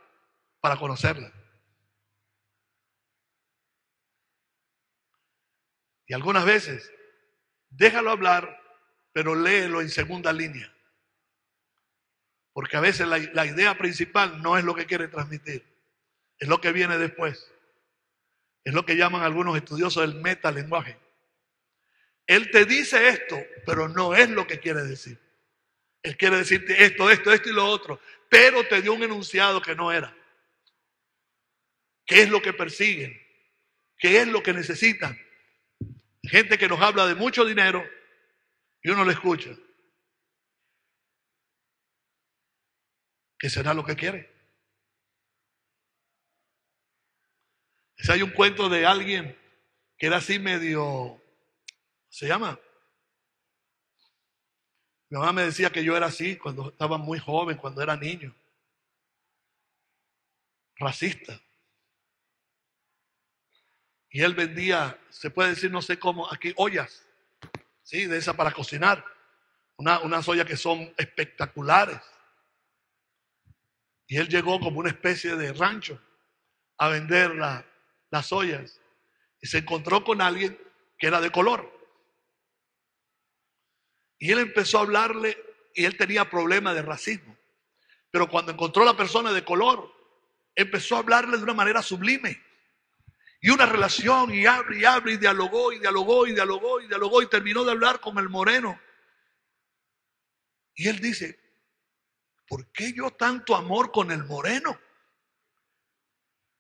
para conocerla. Y algunas veces, déjalo hablar, pero léelo en segunda línea. Porque a veces la idea principal no es lo que quiere transmitir, es lo que viene después. Es lo que llaman algunos estudiosos el metalenguaje. Él te dice esto, pero no es lo que quiere decir. Él quiere decirte esto y lo otro, pero te dio un enunciado que no era. ¿Qué es lo que persiguen? ¿Qué es lo que necesitan? Gente que nos habla de mucho dinero y uno le escucha. ¿Qué será lo que quiere? Hay un cuento de alguien que era así medio, se llama. Mi mamá me decía que yo era así cuando estaba muy joven, cuando era niño. Racista. Y él vendía, se puede decir, no sé cómo, aquí ollas, ¿sí? De esas para cocinar. Unas ollas que son espectaculares. Y él llegó como una especie de rancho a vender las ollas. Y se encontró con alguien que era de color. Y él empezó a hablarle y él tenía problemas de racismo. Pero cuando encontró a la persona de color, empezó a hablarle de una manera sublime. Y una relación, y abre, y dialogó, y terminó de hablar con el moreno. Y él dice, ¿por qué yo tanto amor con el moreno?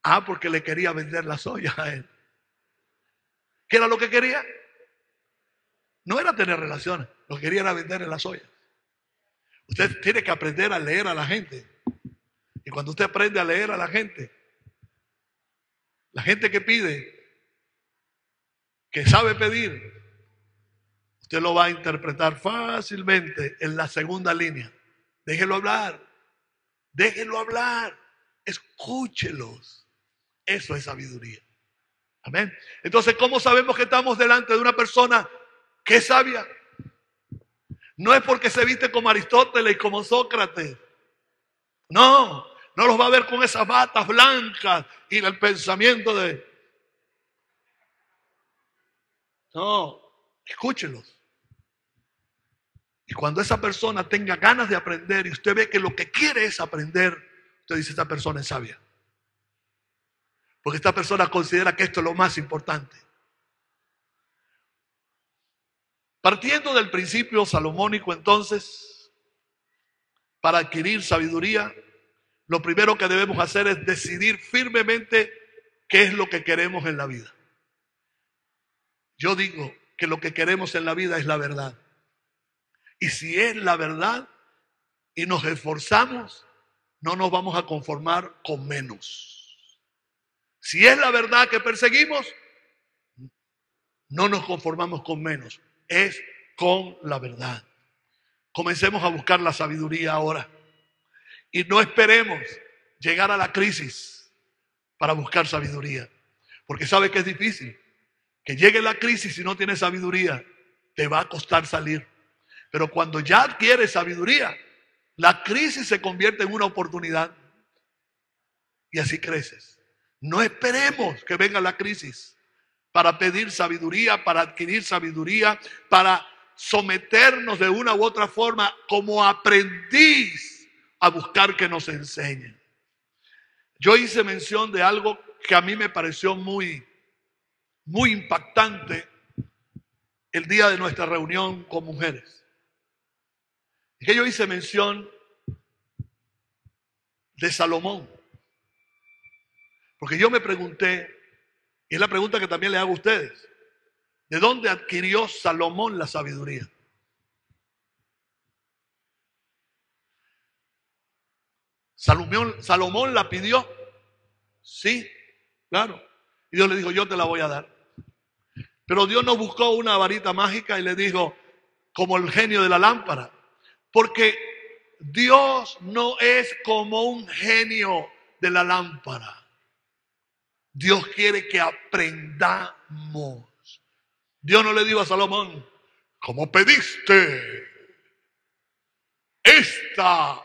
Ah, porque le quería vender las ollas a él. ¿Qué era lo que quería? No era tener relaciones, lo que quería era venderle las ollas. Usted tiene que aprender a leer a la gente. Y cuando usted aprende a leer a la gente que pide, que sabe pedir, usted lo va a interpretar fácilmente en la segunda línea. Déjelo hablar, escúchelos. Eso es sabiduría. Amén. Entonces, ¿cómo sabemos que estamos delante de una persona que es sabia? No es porque se viste como Aristóteles y como Sócrates. No los va a ver con esas batas blancas y el pensamiento de... No, escúchelos. Y cuando esa persona tenga ganas de aprender y usted ve que lo que quiere es aprender, usted dice, esta persona es sabia. Porque esta persona considera que esto es lo más importante. Partiendo del principio salomónico, entonces, para adquirir sabiduría, lo primero que debemos hacer es decidir firmemente qué es lo que queremos en la vida. Yo digo que lo que queremos en la vida es la verdad. Y si es la verdad y nos esforzamos, no nos vamos a conformar con menos. Si es la verdad que perseguimos, no nos conformamos con menos. Es con la verdad. Comencemos a buscar la sabiduría ahora. Y no esperemos llegar a la crisis para buscar sabiduría. Porque sabe que es difícil. Que llegue la crisis y no tienes sabiduría, te va a costar salir. Pero cuando ya adquieres sabiduría, la crisis se convierte en una oportunidad. Y así creces. No esperemos que venga la crisis para pedir sabiduría, para adquirir sabiduría, para someternos de una u otra forma como aprendiz a buscar que nos enseñen. Yo hice mención de algo que a mí me pareció muy impactante el día de nuestra reunión con mujeres. Es que yo hice mención de Salomón. Porque yo me pregunté, y es la pregunta que también le hago a ustedes, ¿de dónde adquirió Salomón la sabiduría? ¿Salomón la pidió? Sí, claro. Y Dios le dijo, yo te la voy a dar. Pero Dios no buscó una varita mágica y le dijo, como el genio de la lámpara. Porque Dios no es como un genio de la lámpara. Dios quiere que aprendamos. Dios no le dijo a Salomón, como pediste esta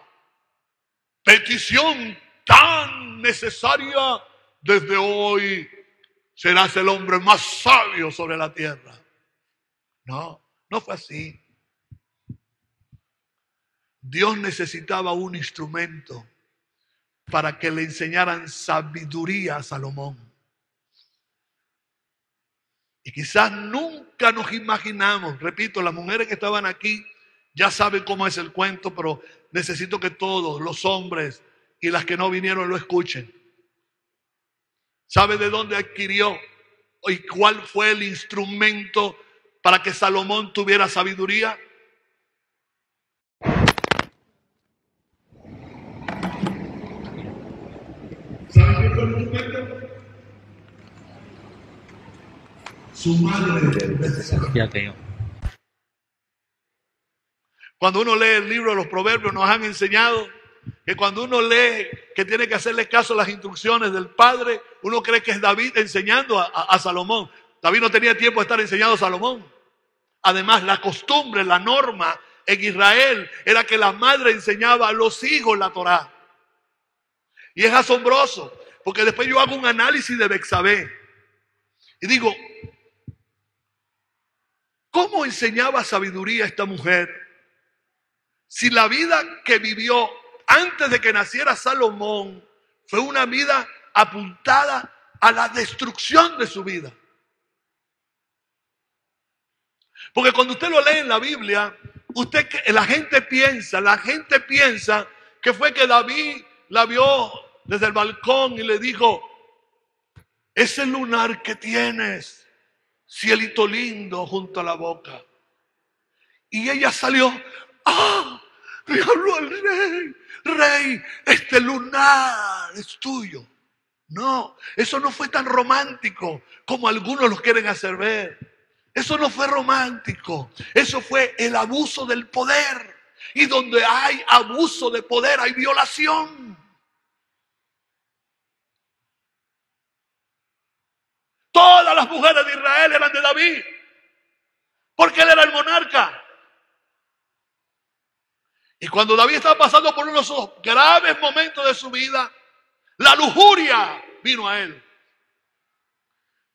petición tan necesaria, desde hoy serás el hombre más sabio sobre la tierra. No, no fue así. Dios necesitaba un instrumento para que le enseñaran sabiduría a Salomón. Y quizás nunca nos imaginamos, repito, las mujeres que estaban aquí ya saben cómo es el cuento, pero necesito que todos los hombres y las que no vinieron lo escuchen. ¿Sabe de dónde adquirió y cuál fue el instrumento para que Salomón tuviera sabiduría? ¿Sabe qué fue el instrumento? Su madre. Cuando uno lee el libro de los Proverbios, nos han enseñado que cuando uno lee que tiene que hacerle caso a las instrucciones del padre, uno cree que es David enseñando a Salomón. David no tenía tiempo de estar enseñando a Salomón. Además, la costumbre, la norma en Israel era que la madre enseñaba a los hijos la Torá. Y es asombroso, porque después yo hago un análisis de Betsabé y digo, ¿cómo enseñaba sabiduría esta mujer? Si la vida que vivió antes de que naciera Salomón fue una vida apuntada a la destrucción de su vida. Porque cuando usted lo lee en la Biblia, la gente piensa que fue que David la vio desde el balcón y le dijo, ese lunar que tienes, cielito lindo junto a la boca. Y ella salió, ¡ah! Le habló al rey, rey, este lunar es tuyo. No, eso no fue tan romántico como algunos lo quieren hacer ver. Eso no fue romántico, eso fue el abuso del poder. Y donde hay abuso de poder hay violación. Todas las mujeres de Israel eran de David, porque él era el monarca. Y cuando David estaba pasando por unos graves momentos de su vida, la lujuria vino a él.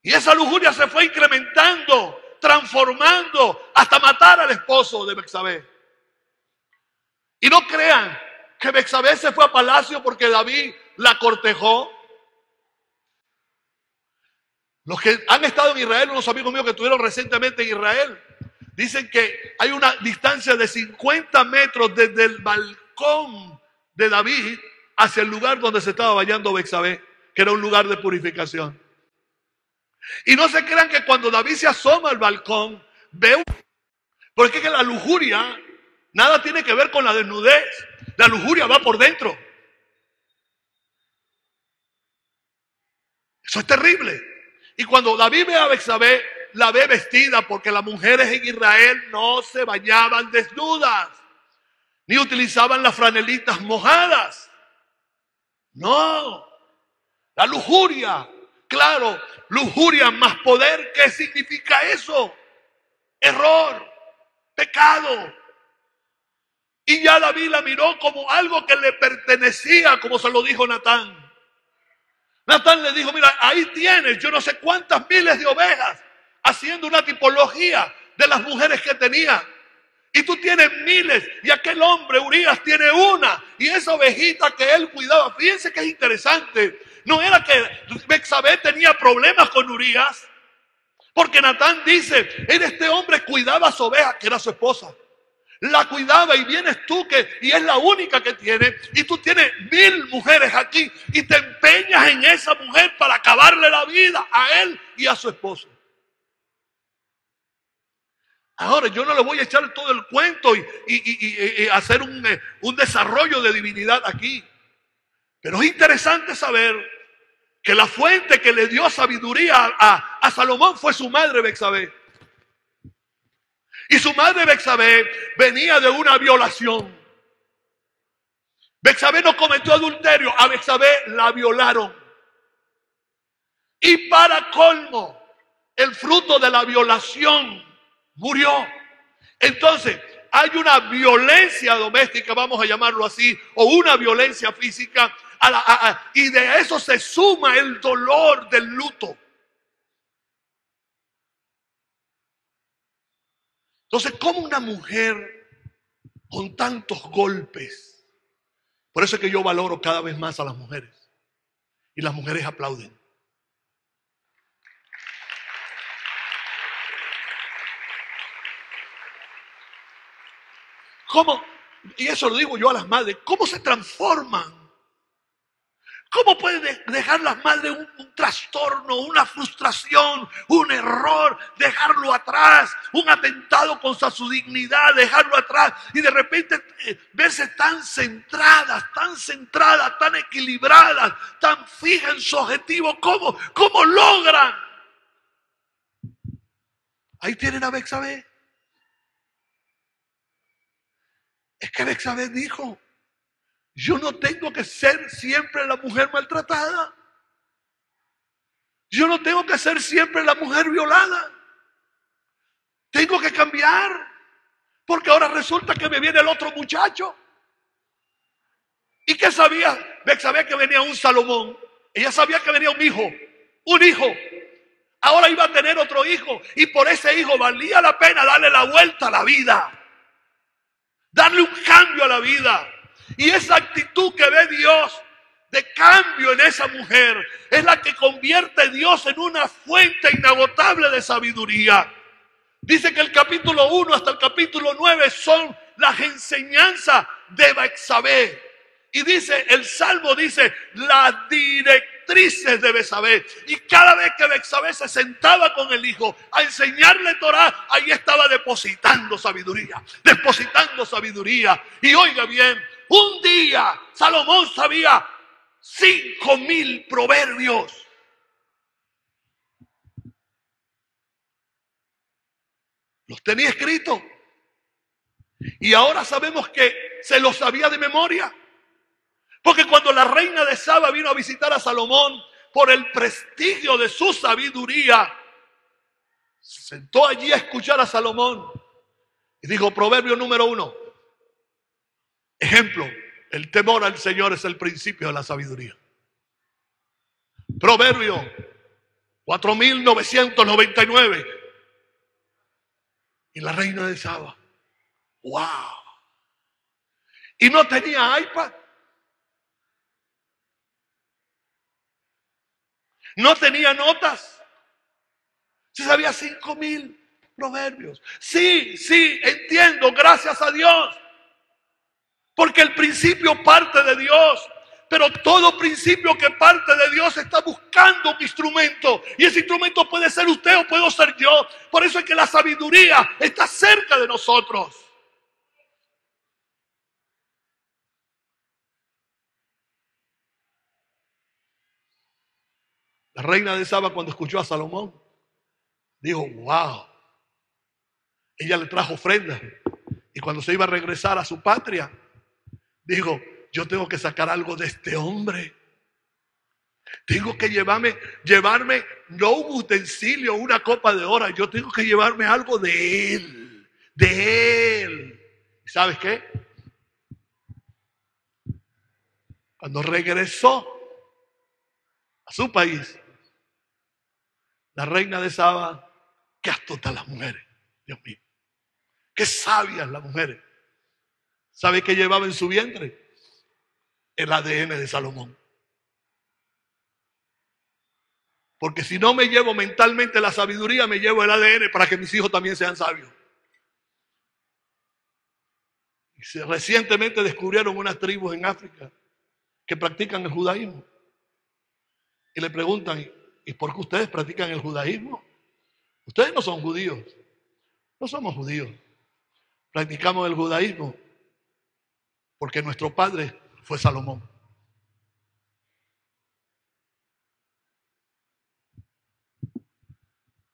Y esa lujuria se fue incrementando, transformando, hasta matar al esposo de Betsabé. Y no crean que Betsabé se fue a palacio porque David la cortejó. Los que han estado en Israel, unos amigos míos que estuvieron recientemente en Israel, dicen que hay una distancia de 50 metros desde el balcón de David hacia el lugar donde se estaba bañando Betsabé, que era un lugar de purificación. Y no se crean que cuando David se asoma al balcón, porque es que la lujuria nada tiene que ver con la desnudez. La lujuria va por dentro. Eso es terrible. Y cuando David ve a Betsabé, la ve vestida, porque las mujeres en Israel no se bañaban desnudas, ni utilizaban las franelitas mojadas. No, la lujuria, claro, lujuria más poder. ¿Qué significa eso? Error, pecado. Y ya David la miró como algo que le pertenecía, como se lo dijo Natán. Natán le dijo, mira, ahí tienes yo no sé cuántas miles de ovejas, haciendo una tipología de las mujeres que tenía. Y tú tienes miles, y aquel hombre, Urías, tiene una, y esa ovejita que él cuidaba. Fíjense que es interesante. No era que Betsabé tenía problemas con Urías, porque Natán dice, este hombre cuidaba a su oveja, que era su esposa. La cuidaba, y vienes tú y es la única que tiene, y tú tienes 1000 mujeres aquí, y te empeñas en esa mujer para acabarle la vida a él y a su esposo. Ahora, yo no le voy a echar todo el cuento y hacer un desarrollo de divinidad aquí. Pero es interesante saber que la fuente que le dio sabiduría a Salomón fue su madre Betsabé. Y su madre Betsabé venía de una violación. Betsabé no cometió adulterio, a Betsabé la violaron. Y para colmo, el fruto de la violación murió. Entonces, hay una violencia doméstica, vamos a llamarlo así, o una violencia física, y de eso se suma el dolor del luto. Entonces, ¿cómo una mujer con tantos golpes? Por eso es que yo valoro cada vez más a las mujeres. Y las mujeres aplauden. ¿Cómo? Y eso lo digo yo a las madres. ¿Cómo se transforman? ¿Cómo pueden dejar las madres un trastorno, una frustración, un error, dejarlo atrás, un atentado contra su dignidad, dejarlo atrás y de repente verse tan centradas, tan equilibradas, tan fijas en su objetivo? ¿Cómo logran? Ahí tienen a Betsabé. Es que Betsabé dijo, yo no tengo que ser siempre la mujer maltratada. Yo no tengo que ser siempre la mujer violada. Tengo que cambiar. Porque ahora resulta que me viene el otro muchacho. ¿Y qué sabía Betsabé? Que venía un Salomón. Ella sabía que venía un hijo. Un hijo. Ahora iba a tener otro hijo. Y por ese hijo valía la pena darle la vuelta a la vida. Darle un cambio a la vida. Y esa actitud que ve Dios de cambio en esa mujer es la que convierte a Dios en una fuente inagotable de sabiduría. Dice que el capítulo 1 hasta el capítulo 9 son las enseñanzas de Betsabé. Y dice, el Salmo dice, las directrices de Betsabé. Y cada vez que Betsabé se sentaba con el hijo a enseñarle Torá, ahí estaba depositando sabiduría. Y oiga bien, un día Salomón sabía 5,000 proverbios. Los tenía escritos. Y ahora sabemos que se los sabía de memoria. Porque cuando la reina de Saba vino a visitar a Salomón, por el prestigio de su sabiduría, se sentó allí a escuchar a Salomón. Y dijo, proverbio número 1. Ejemplo, el temor al Señor es el principio de la sabiduría. Proverbio 4,999. Y la reina de Saba, ¡wow! Y no tenía iPad. No tenía notas. Se sabía 5,000 proverbios. Sí, entiendo, gracias a Dios. Porque el principio parte de Dios. Pero todo principio que parte de Dios está buscando un instrumento. Y ese instrumento puede ser usted o puedo ser yo. Por eso es que la sabiduría está cerca de nosotros. La reina de Saba, cuando escuchó a Salomón, dijo, wow. Ella le trajo ofrendas. Y cuando se iba a regresar a su patria, dijo, yo tengo que sacar algo de este hombre. Tengo que llevarme no un utensilio, una copa de oro. Yo tengo que llevarme algo de él. ¿Sabes qué? Cuando regresó a su país. La reina de Saba, qué astutas las mujeres, Dios mío. Qué sabias las mujeres. ¿Sabe qué llevaba en su vientre? El ADN de Salomón. Porque si no me llevo mentalmente la sabiduría, me llevo el ADN para que mis hijos también sean sabios. Y recientemente descubrieron unas tribus en África que practican el judaísmo. Y le preguntan, ¿y por qué ustedes practican el judaísmo? Ustedes no son judíos. No somos judíos. Practicamos el judaísmo porque nuestro padre fue Salomón.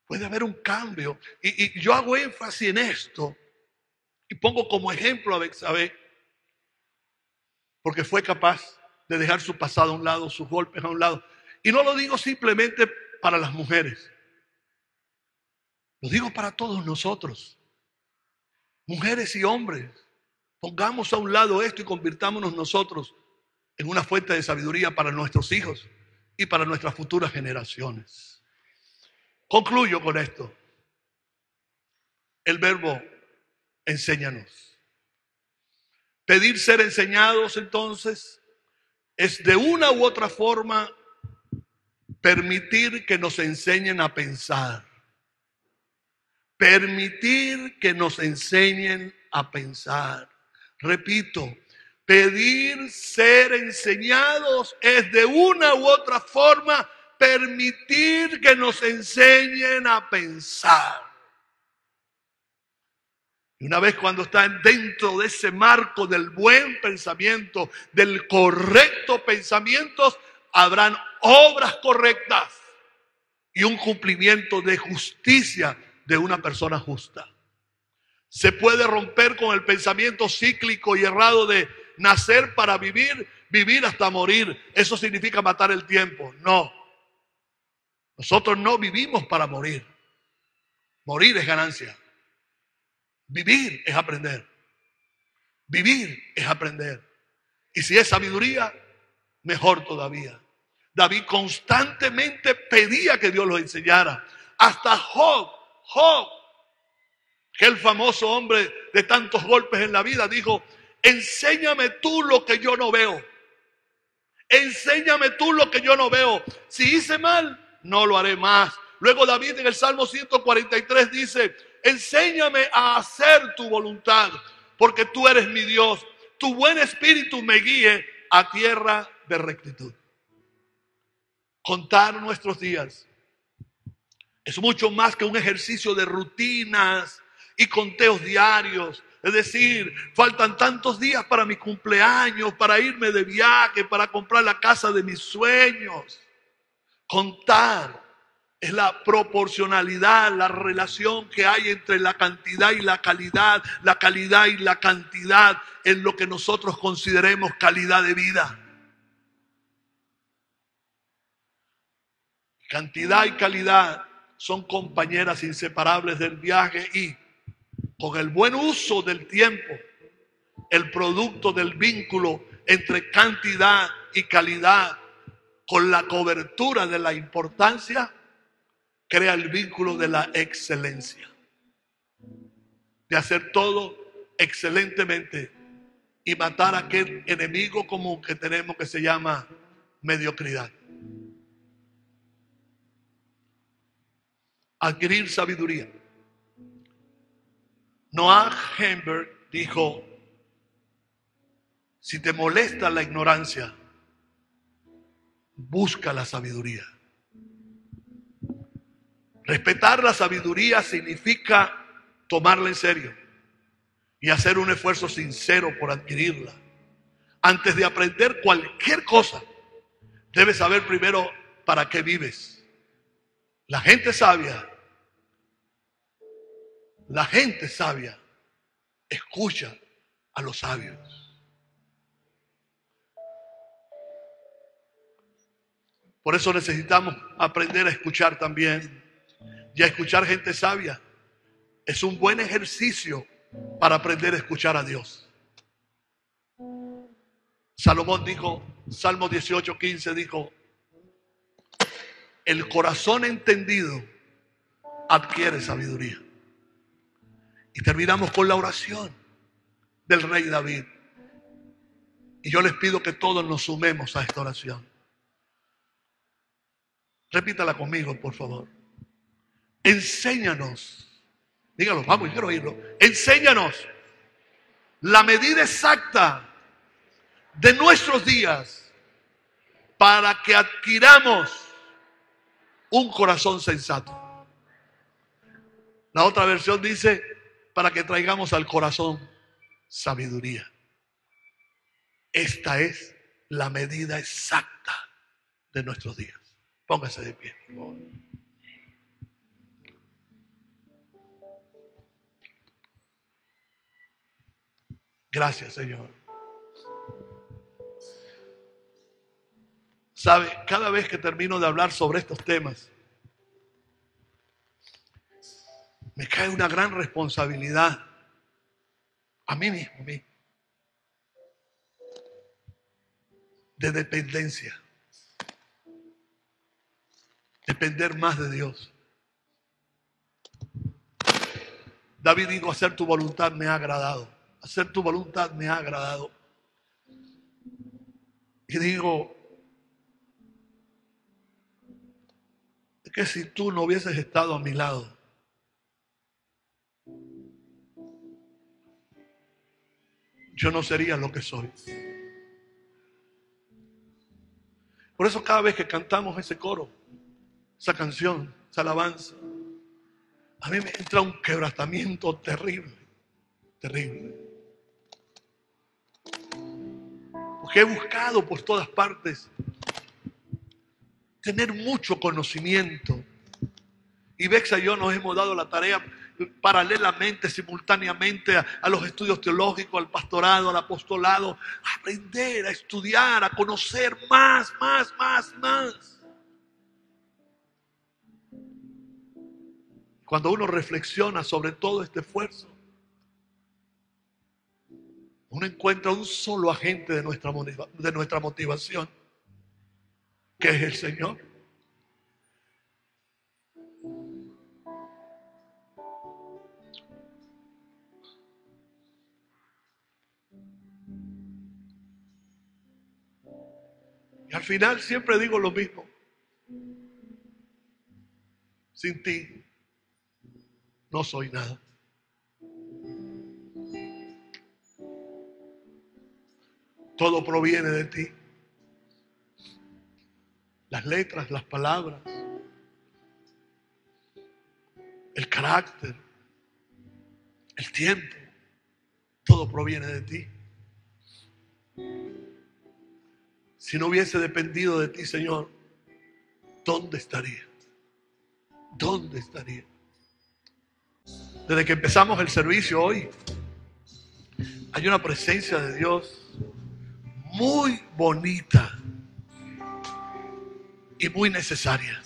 Puede haber un cambio. Y yo hago énfasis en esto y pongo como ejemplo a Betsabé, porque fue capaz de dejar su pasado a un lado, sus golpes a un lado. Y no lo digo simplemente para las mujeres. Lo digo para todos nosotros. Mujeres y hombres. Pongamos a un lado esto y convirtámonos nosotros en una fuente de sabiduría para nuestros hijos y para nuestras futuras generaciones. Concluyo con esto. El verbo enséñanos. Pedir ser enseñados entonces es de una u otra forma permitir que nos enseñen a pensar. Permitir que nos enseñen a pensar. Repito, pedir ser enseñados es de una u otra forma permitir que nos enseñen a pensar. Y una vez cuando están dentro de ese marco del buen pensamiento, del correcto pensamiento, habrán obras correctas y un cumplimiento de justicia de una persona justa. Se puede romper con el pensamiento cíclico y errado de nacer para vivir, vivir hasta morir. Eso significa matar el tiempo. No. Nosotros no vivimos para morir. Morir es ganancia. Vivir es aprender. Vivir es aprender. Y si es sabiduría, mejor todavía. David constantemente pedía que Dios lo enseñara. Hasta Job, que el famoso hombre de tantos golpes en la vida, dijo: enséñame tú lo que yo no veo. Enséñame tú lo que yo no veo. Si hice mal, no lo haré más. Luego David en el Salmo 143 dice: enséñame a hacer tu voluntad, porque tú eres mi Dios. Tu buen espíritu me guíe a tierra de rectitud. Contar nuestros días es mucho más que un ejercicio de rutinas y conteos diarios. Es decir, faltan tantos días para mi cumpleaños, para irme de viaje, para comprar la casa de mis sueños. Contar es la proporcionalidad, la relación que hay entre la cantidad y la calidad y la cantidad en lo que nosotros consideremos calidad de vida. Cantidad y calidad son compañeras inseparables del viaje y con el buen uso del tiempo, el producto del vínculo entre cantidad y calidad con la cobertura de la importancia, crea el vínculo de la excelencia, de hacer todo excelentemente y matar a aquel enemigo común que tenemos que se llama mediocridad. Adquirir sabiduría. Noah Hemberg dijo: si te molesta la ignorancia, busca la sabiduría. Respetar la sabiduría significa tomarla en serio y hacer un esfuerzo sincero por adquirirla. Antes de aprender cualquier cosa, debes saber primero para qué vives. La gente sabia escucha a los sabios. Por eso necesitamos aprender a escuchar también. Y a escuchar gente sabia es un buen ejercicio para aprender a escuchar a Dios. Salomón dijo, Salmo 18:15 dijo: el corazón entendido adquiere sabiduría. Y terminamos con la oración del rey David. Y yo les pido que todos nos sumemos a esta oración. Repítala conmigo, por favor. Enséñanos. Dígalo, vamos, quiero oírlo. Enséñanos la medida exacta de nuestros días para que adquiramos un corazón sensato. La otra versión dice, para que traigamos al corazón sabiduría. Esta es la medida exacta de nuestros días. Póngase de pie, por favor. Gracias, Señor. Sabe, cada vez que termino de hablar sobre estos temas, me cae una gran responsabilidad a mí mismo, de dependencia. Depender más de Dios. David dijo, hacer tu voluntad me ha agradado. Hacer tu voluntad me ha agradado. Y digo, es que si tú no hubieses estado a mi lado, yo no sería lo que soy. Por eso cada vez que cantamos ese coro, esa canción, esa alabanza, a mí me entra un quebrantamiento terrible, terrible. Porque he buscado por todas partes tener mucho conocimiento. Y Bexa y yo nos hemos dado la tarea paralelamente, simultáneamente a los estudios teológicos, al pastorado, al apostolado, a aprender, a estudiar, a conocer más. Cuando uno reflexiona sobre todo este esfuerzo, uno encuentra un solo agente de nuestra motivación, que es el Señor. Y al final siempre digo lo mismo. Sin ti no soy nada. Todo proviene de ti. Las letras, las palabras, el carácter, el tiempo, todo proviene de ti. Si no hubiese dependido de ti, Señor, ¿dónde estaría? ¿Dónde estaría? Desde que empezamos el servicio hoy, hay una presencia de Dios muy bonita y muy necesaria.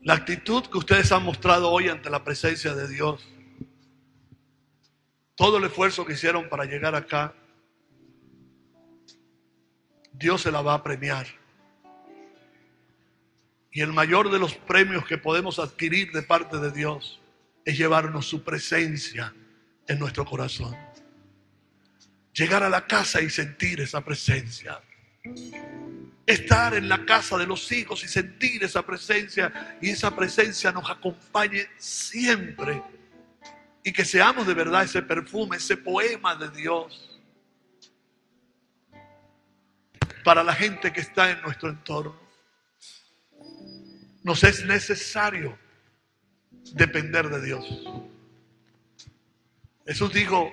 La actitud que ustedes han mostrado hoy ante la presencia de Dios, todo el esfuerzo que hicieron para llegar acá, Dios se la va a premiar. Y el mayor de los premios que podemos adquirir de parte de Dios es llevarnos su presencia en nuestro corazón. Llegar a la casa y sentir esa presencia. Estar en la casa de los hijos y sentir esa presencia, y esa presencia nos acompañe siempre. Y que seamos de verdad ese perfume, ese poema de Dios para la gente que está en nuestro entorno. Nos es necesario depender de Dios. Jesús dijo,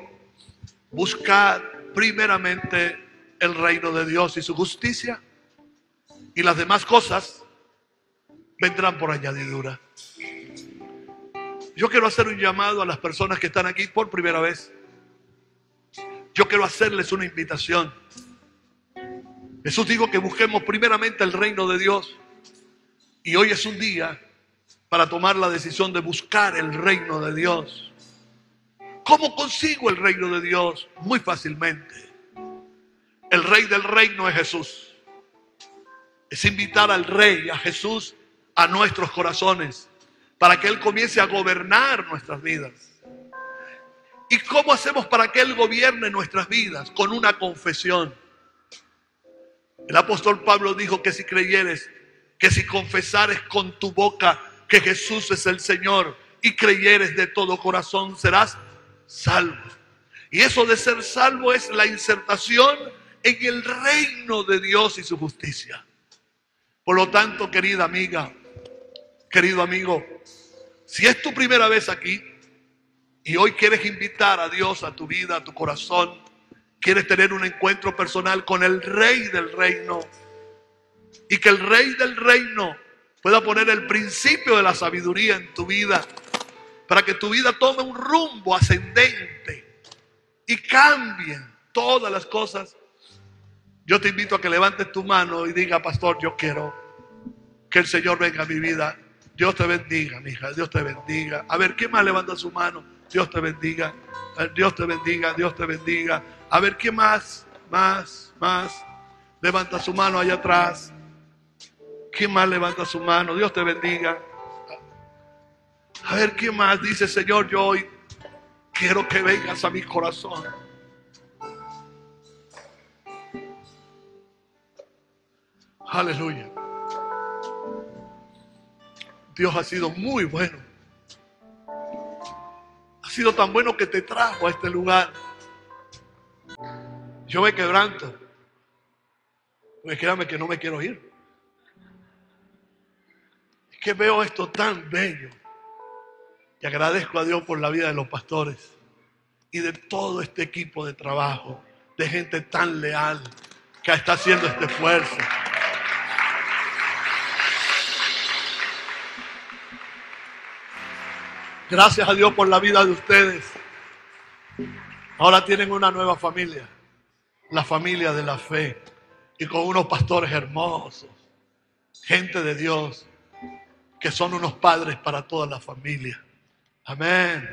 buscad primeramente el reino de Dios y su justicia, y las demás cosas vendrán por añadidura. Yo quiero hacer un llamado a las personas que están aquí por primera vez. Yo quiero hacerles una invitación. Jesús dijo que busquemos primeramente el reino de Dios. Y hoy es un día para tomar la decisión de buscar el reino de Dios. ¿Cómo consigo el reino de Dios? Muy fácilmente. El rey del reino es Jesús. es invitar al Rey, a Jesús, a nuestros corazones, para que Él comience a gobernar nuestras vidas. ¿Y cómo hacemos para que Él gobierne nuestras vidas? Con una confesión. El apóstol Pablo dijo que si creyeres, que si confesares con tu boca que Jesús es el Señor y creyeres de todo corazón, serás salvo. Y eso de ser salvo es la insertación en el reino de Dios y su justicia. Por lo tanto, querida amiga, querido amigo, si es tu primera vez aquí y hoy quieres invitar a Dios a tu vida, a tu corazón, quieres tener un encuentro personal con el Rey del reino y que el Rey del reino pueda poner el principio de la sabiduría en tu vida para que tu vida tome un rumbo ascendente y cambien todas las cosas, yo te invito a que levantes tu mano y diga: pastor, yo quiero que el Señor venga a mi vida. Dios te bendiga, mi hija, Dios te bendiga. A ver, ¿quién más levanta su mano? Dios te bendiga, Dios te bendiga, Dios te bendiga. A ver, ¿quién más? Más. Levanta su mano allá atrás. ¿Quién más levanta su mano? Dios te bendiga. A ver, ¿quién más dice: Señor, yo hoy quiero que vengas a mi corazón? Aleluya. Dios ha sido muy bueno. Ha sido tan bueno que te trajo a este lugar. Yo me quebranto, porque créame que no me quiero ir. Es que veo esto tan bello. Y agradezco a Dios por la vida de los pastores y de todo este equipo de trabajo, de gente tan leal que está haciendo este esfuerzo. Gracias a Dios por la vida de ustedes. Ahora tienen una nueva familia, la familia de la fe, y con unos pastores hermosos, gente de Dios, que son unos padres para toda la familia. Amén.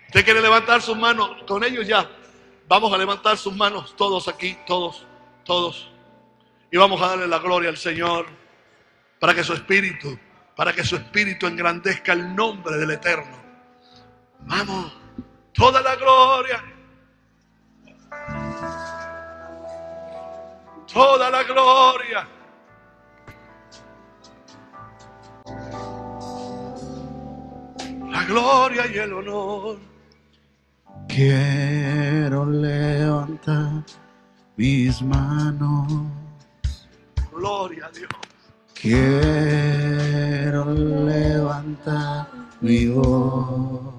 ¿Usted quiere levantar sus manos con ellos ya? Vamos a levantar sus manos todos aquí, todos. Y vamos a darle la gloria al Señor para que su espíritu engrandezca el nombre del Eterno. Vamos, toda la gloria. Toda la gloria. La gloria y el honor. Quiero levantar mis manos. Gloria a Dios. Quiero levantar mi voz,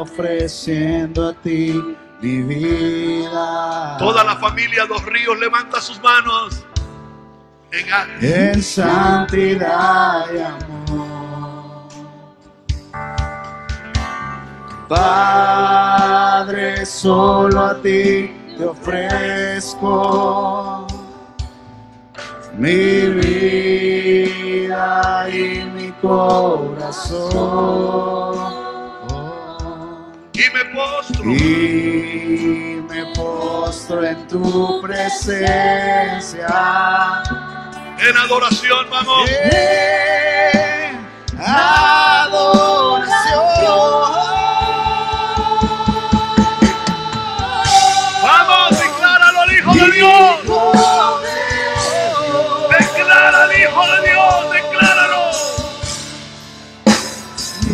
ofreciendo a ti mi vida. Toda la familia Dos Ríos levanta sus manos en santidad y amor. Padre, solo a ti te ofrezco mi vida y mi corazón. Y me postro en tu presencia. En adoración, vamos. En adoración. Vamos, decláralo al Hijo de Dios. Declara al Hijo de Dios, decláralo.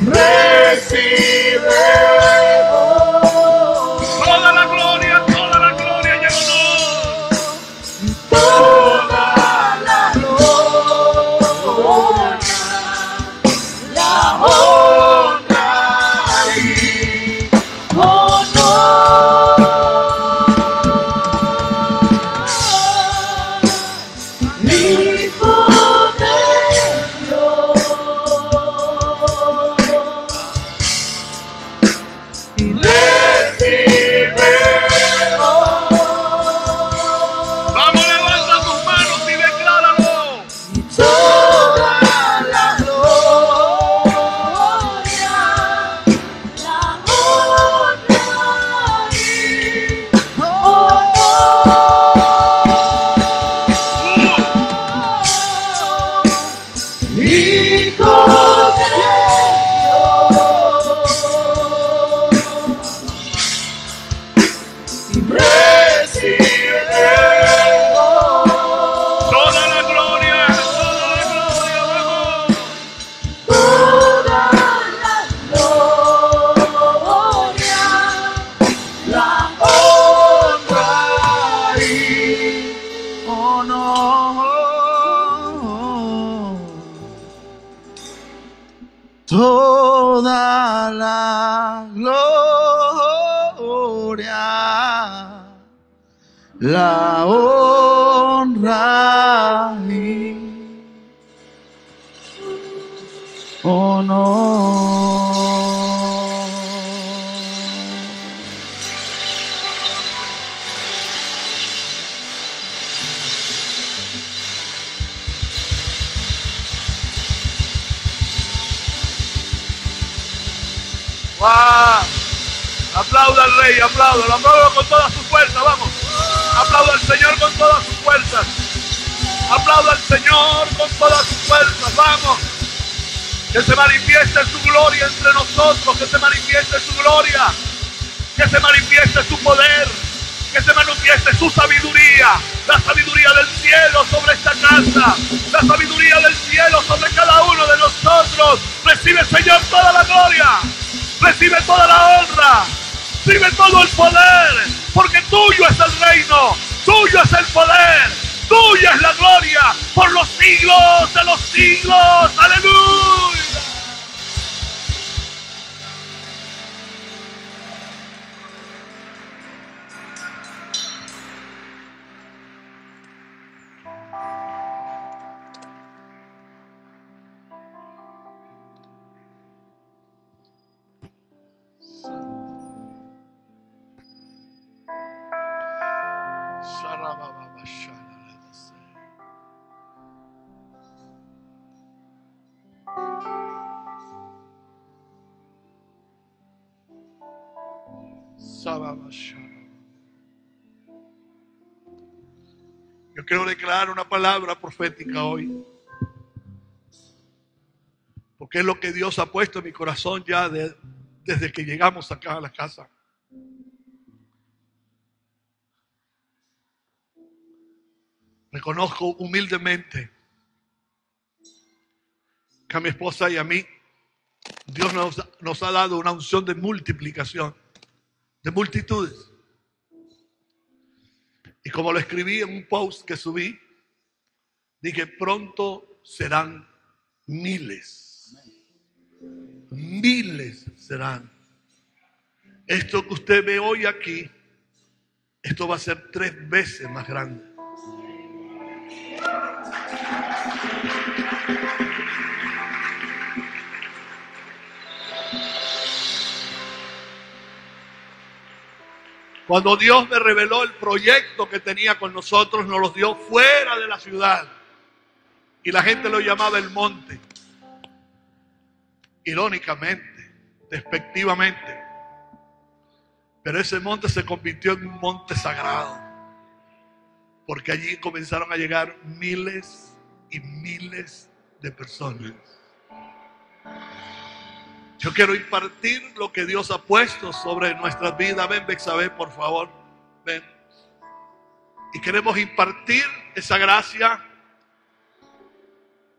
Recibe toda la gloria y el honor. Toda la gloria, la honra y honor. Mi poder toda la gloria, la honra y honor. ¡Wow! Aplauda al Rey, apláudalo, apláudalo con toda su fuerza, vamos. Aplauda al Señor con todas sus fuerzas. Aplauda al Señor con todas sus fuerzas, vamos. Que se manifieste su gloria entre nosotros, que se manifieste su gloria, que se manifieste su poder, que se manifieste su sabiduría, la sabiduría del cielo sobre esta casa, la sabiduría del cielo sobre cada uno de nosotros. Recibe, Señor, toda la gloria, recibe toda la honra, recibe todo el poder, porque tuyo es el reino, tuyo es el poder, tuya es la gloria por los siglos de los siglos. ¡Aleluya! Yo quiero declarar una palabra profética hoy, porque es lo que Dios ha puesto en mi corazón ya desde que llegamos acá a la casa. Reconozco humildemente que a mi esposa y a mí Dios nos ha dado una unción de multiplicación, de multitudes. Y como lo escribí en un post que subí, dije, pronto serán miles. Miles serán. Esto que usted ve hoy aquí, esto va a ser 3 veces más grande. Cuando Dios me reveló el proyecto que tenía con nosotros, nos los dio fuera de la ciudad. Y la gente lo llamaba el monte. Irónicamente, despectivamente. Pero ese monte se convirtió en un monte sagrado. Porque allí comenzaron a llegar miles y miles de personas. Yo quiero impartir lo que Dios ha puesto sobre nuestras vidas. Ven, Bexabé, por favor. Ven. Y queremos impartir esa gracia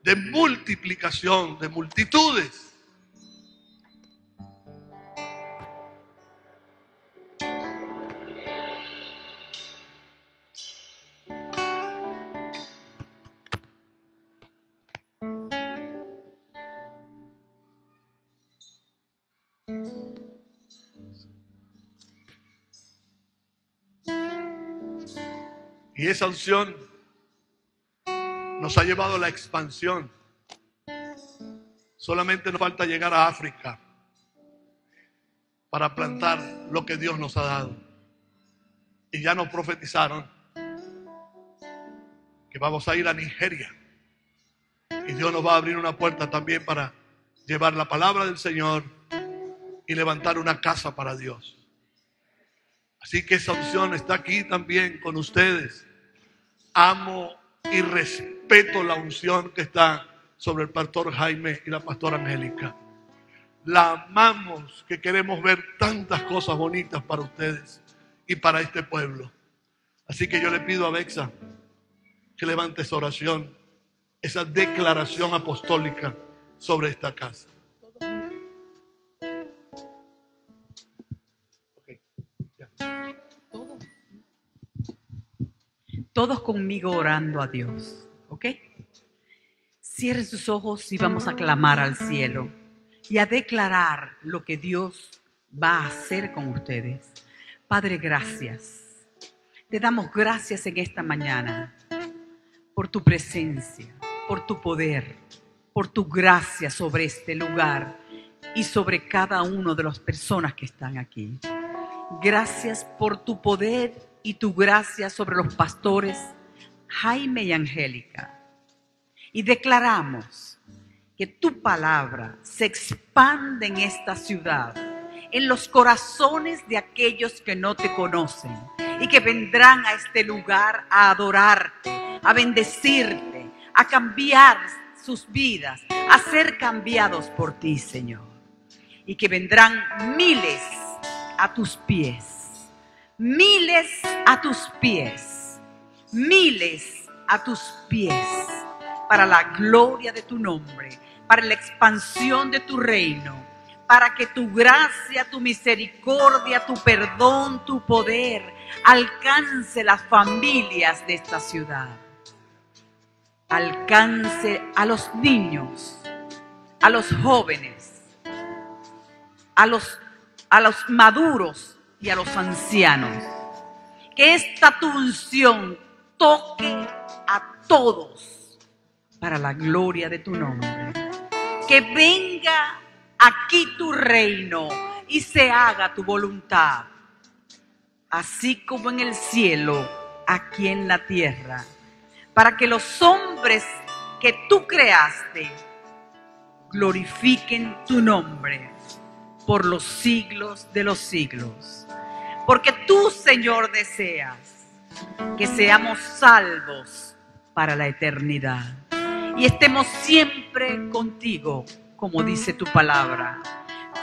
de multiplicación, de multitudes. Y esa unción nos ha llevado a la expansión. Solamente nos falta llegar a África para plantar lo que Dios nos ha dado. Y ya nos profetizaron que vamos a ir a Nigeria. Y Dios nos va a abrir una puerta también para llevar la palabra del Señor y levantar una casa para Dios. Así que esa unción está aquí también con ustedes. Amo y respeto la unción que está sobre el pastor Jaime y la pastora Angélica. La amamos, que queremos ver tantas cosas bonitas para ustedes y para este pueblo. Así que yo le pido a Bexa que levante esa oración, esa declaración apostólica sobre esta casa. Todos conmigo orando a Dios, ¿ok? Cierren sus ojos y vamos a clamar al cielo. y a declarar lo que Dios va a hacer con ustedes. Padre, gracias. Te damos gracias en esta mañana por tu presencia, por tu poder, por tu gracia sobre este lugar y sobre cada una de las personas que están aquí. Gracias por tu poder y tu gracia sobre los pastores Jaime y Angélica. Y declaramos que tu palabra se expande en esta ciudad, en los corazones de aquellos que no te conocen y que vendrán a este lugar a adorarte, a bendecirte, a cambiar sus vidas, a ser cambiados por ti, Señor. Y que vendrán miles a tus pies, miles a tus pies, miles a tus pies, para la gloria de tu nombre, para la expansión de tu reino, para que tu gracia, tu misericordia, tu perdón, tu poder alcance las familias de esta ciudad. Alcance a los niños, a los jóvenes, a los maduros y a los ancianos. Que esta tu unción toque a todos para la gloria de tu nombre. Que venga aquí tu reino y se haga tu voluntad, así como en el cielo, aquí en la tierra, para que los hombres que tú creaste glorifiquen tu nombre por los siglos de los siglos. Porque tú, Señor, deseas que seamos salvos para la eternidad y estemos siempre contigo, como dice tu palabra.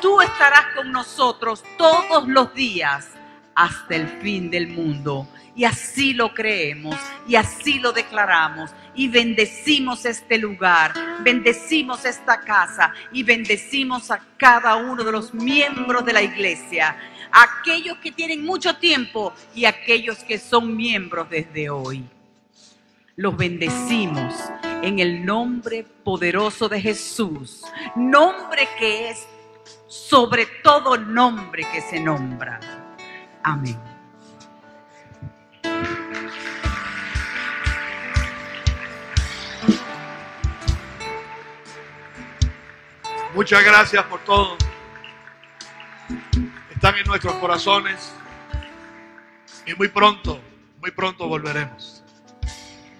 Tú estarás con nosotros todos los días hasta el fin del mundo. Y así lo creemos y así lo declaramos y bendecimos este lugar, bendecimos esta casa y bendecimos a cada uno de los miembros de la iglesia, aquellos que tienen mucho tiempo y aquellos que son miembros desde hoy. Los bendecimos en el nombre poderoso de Jesús, nombre que es sobre todo nombre que se nombra. Amén. Muchas gracias por todo. Están en nuestros corazones y muy pronto volveremos.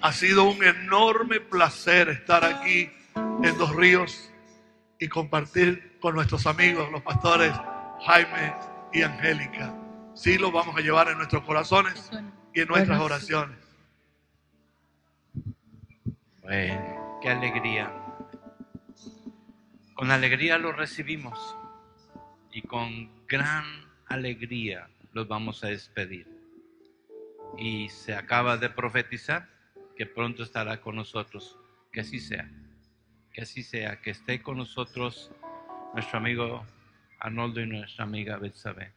Ha sido un enorme placer estar aquí en Dos Ríos y compartir con nuestros amigos, los pastores Jaime y Angélica. Sí, los vamos a llevar en nuestros corazones y en nuestras oraciones. Bueno, qué alegría. Con alegría los recibimos y con gran alegría los vamos a despedir. Y se acaba de profetizar que pronto estará con nosotros. Que así sea. Que así sea. Que esté con nosotros nuestro amigo Arnoldo y nuestra amiga Betsabe.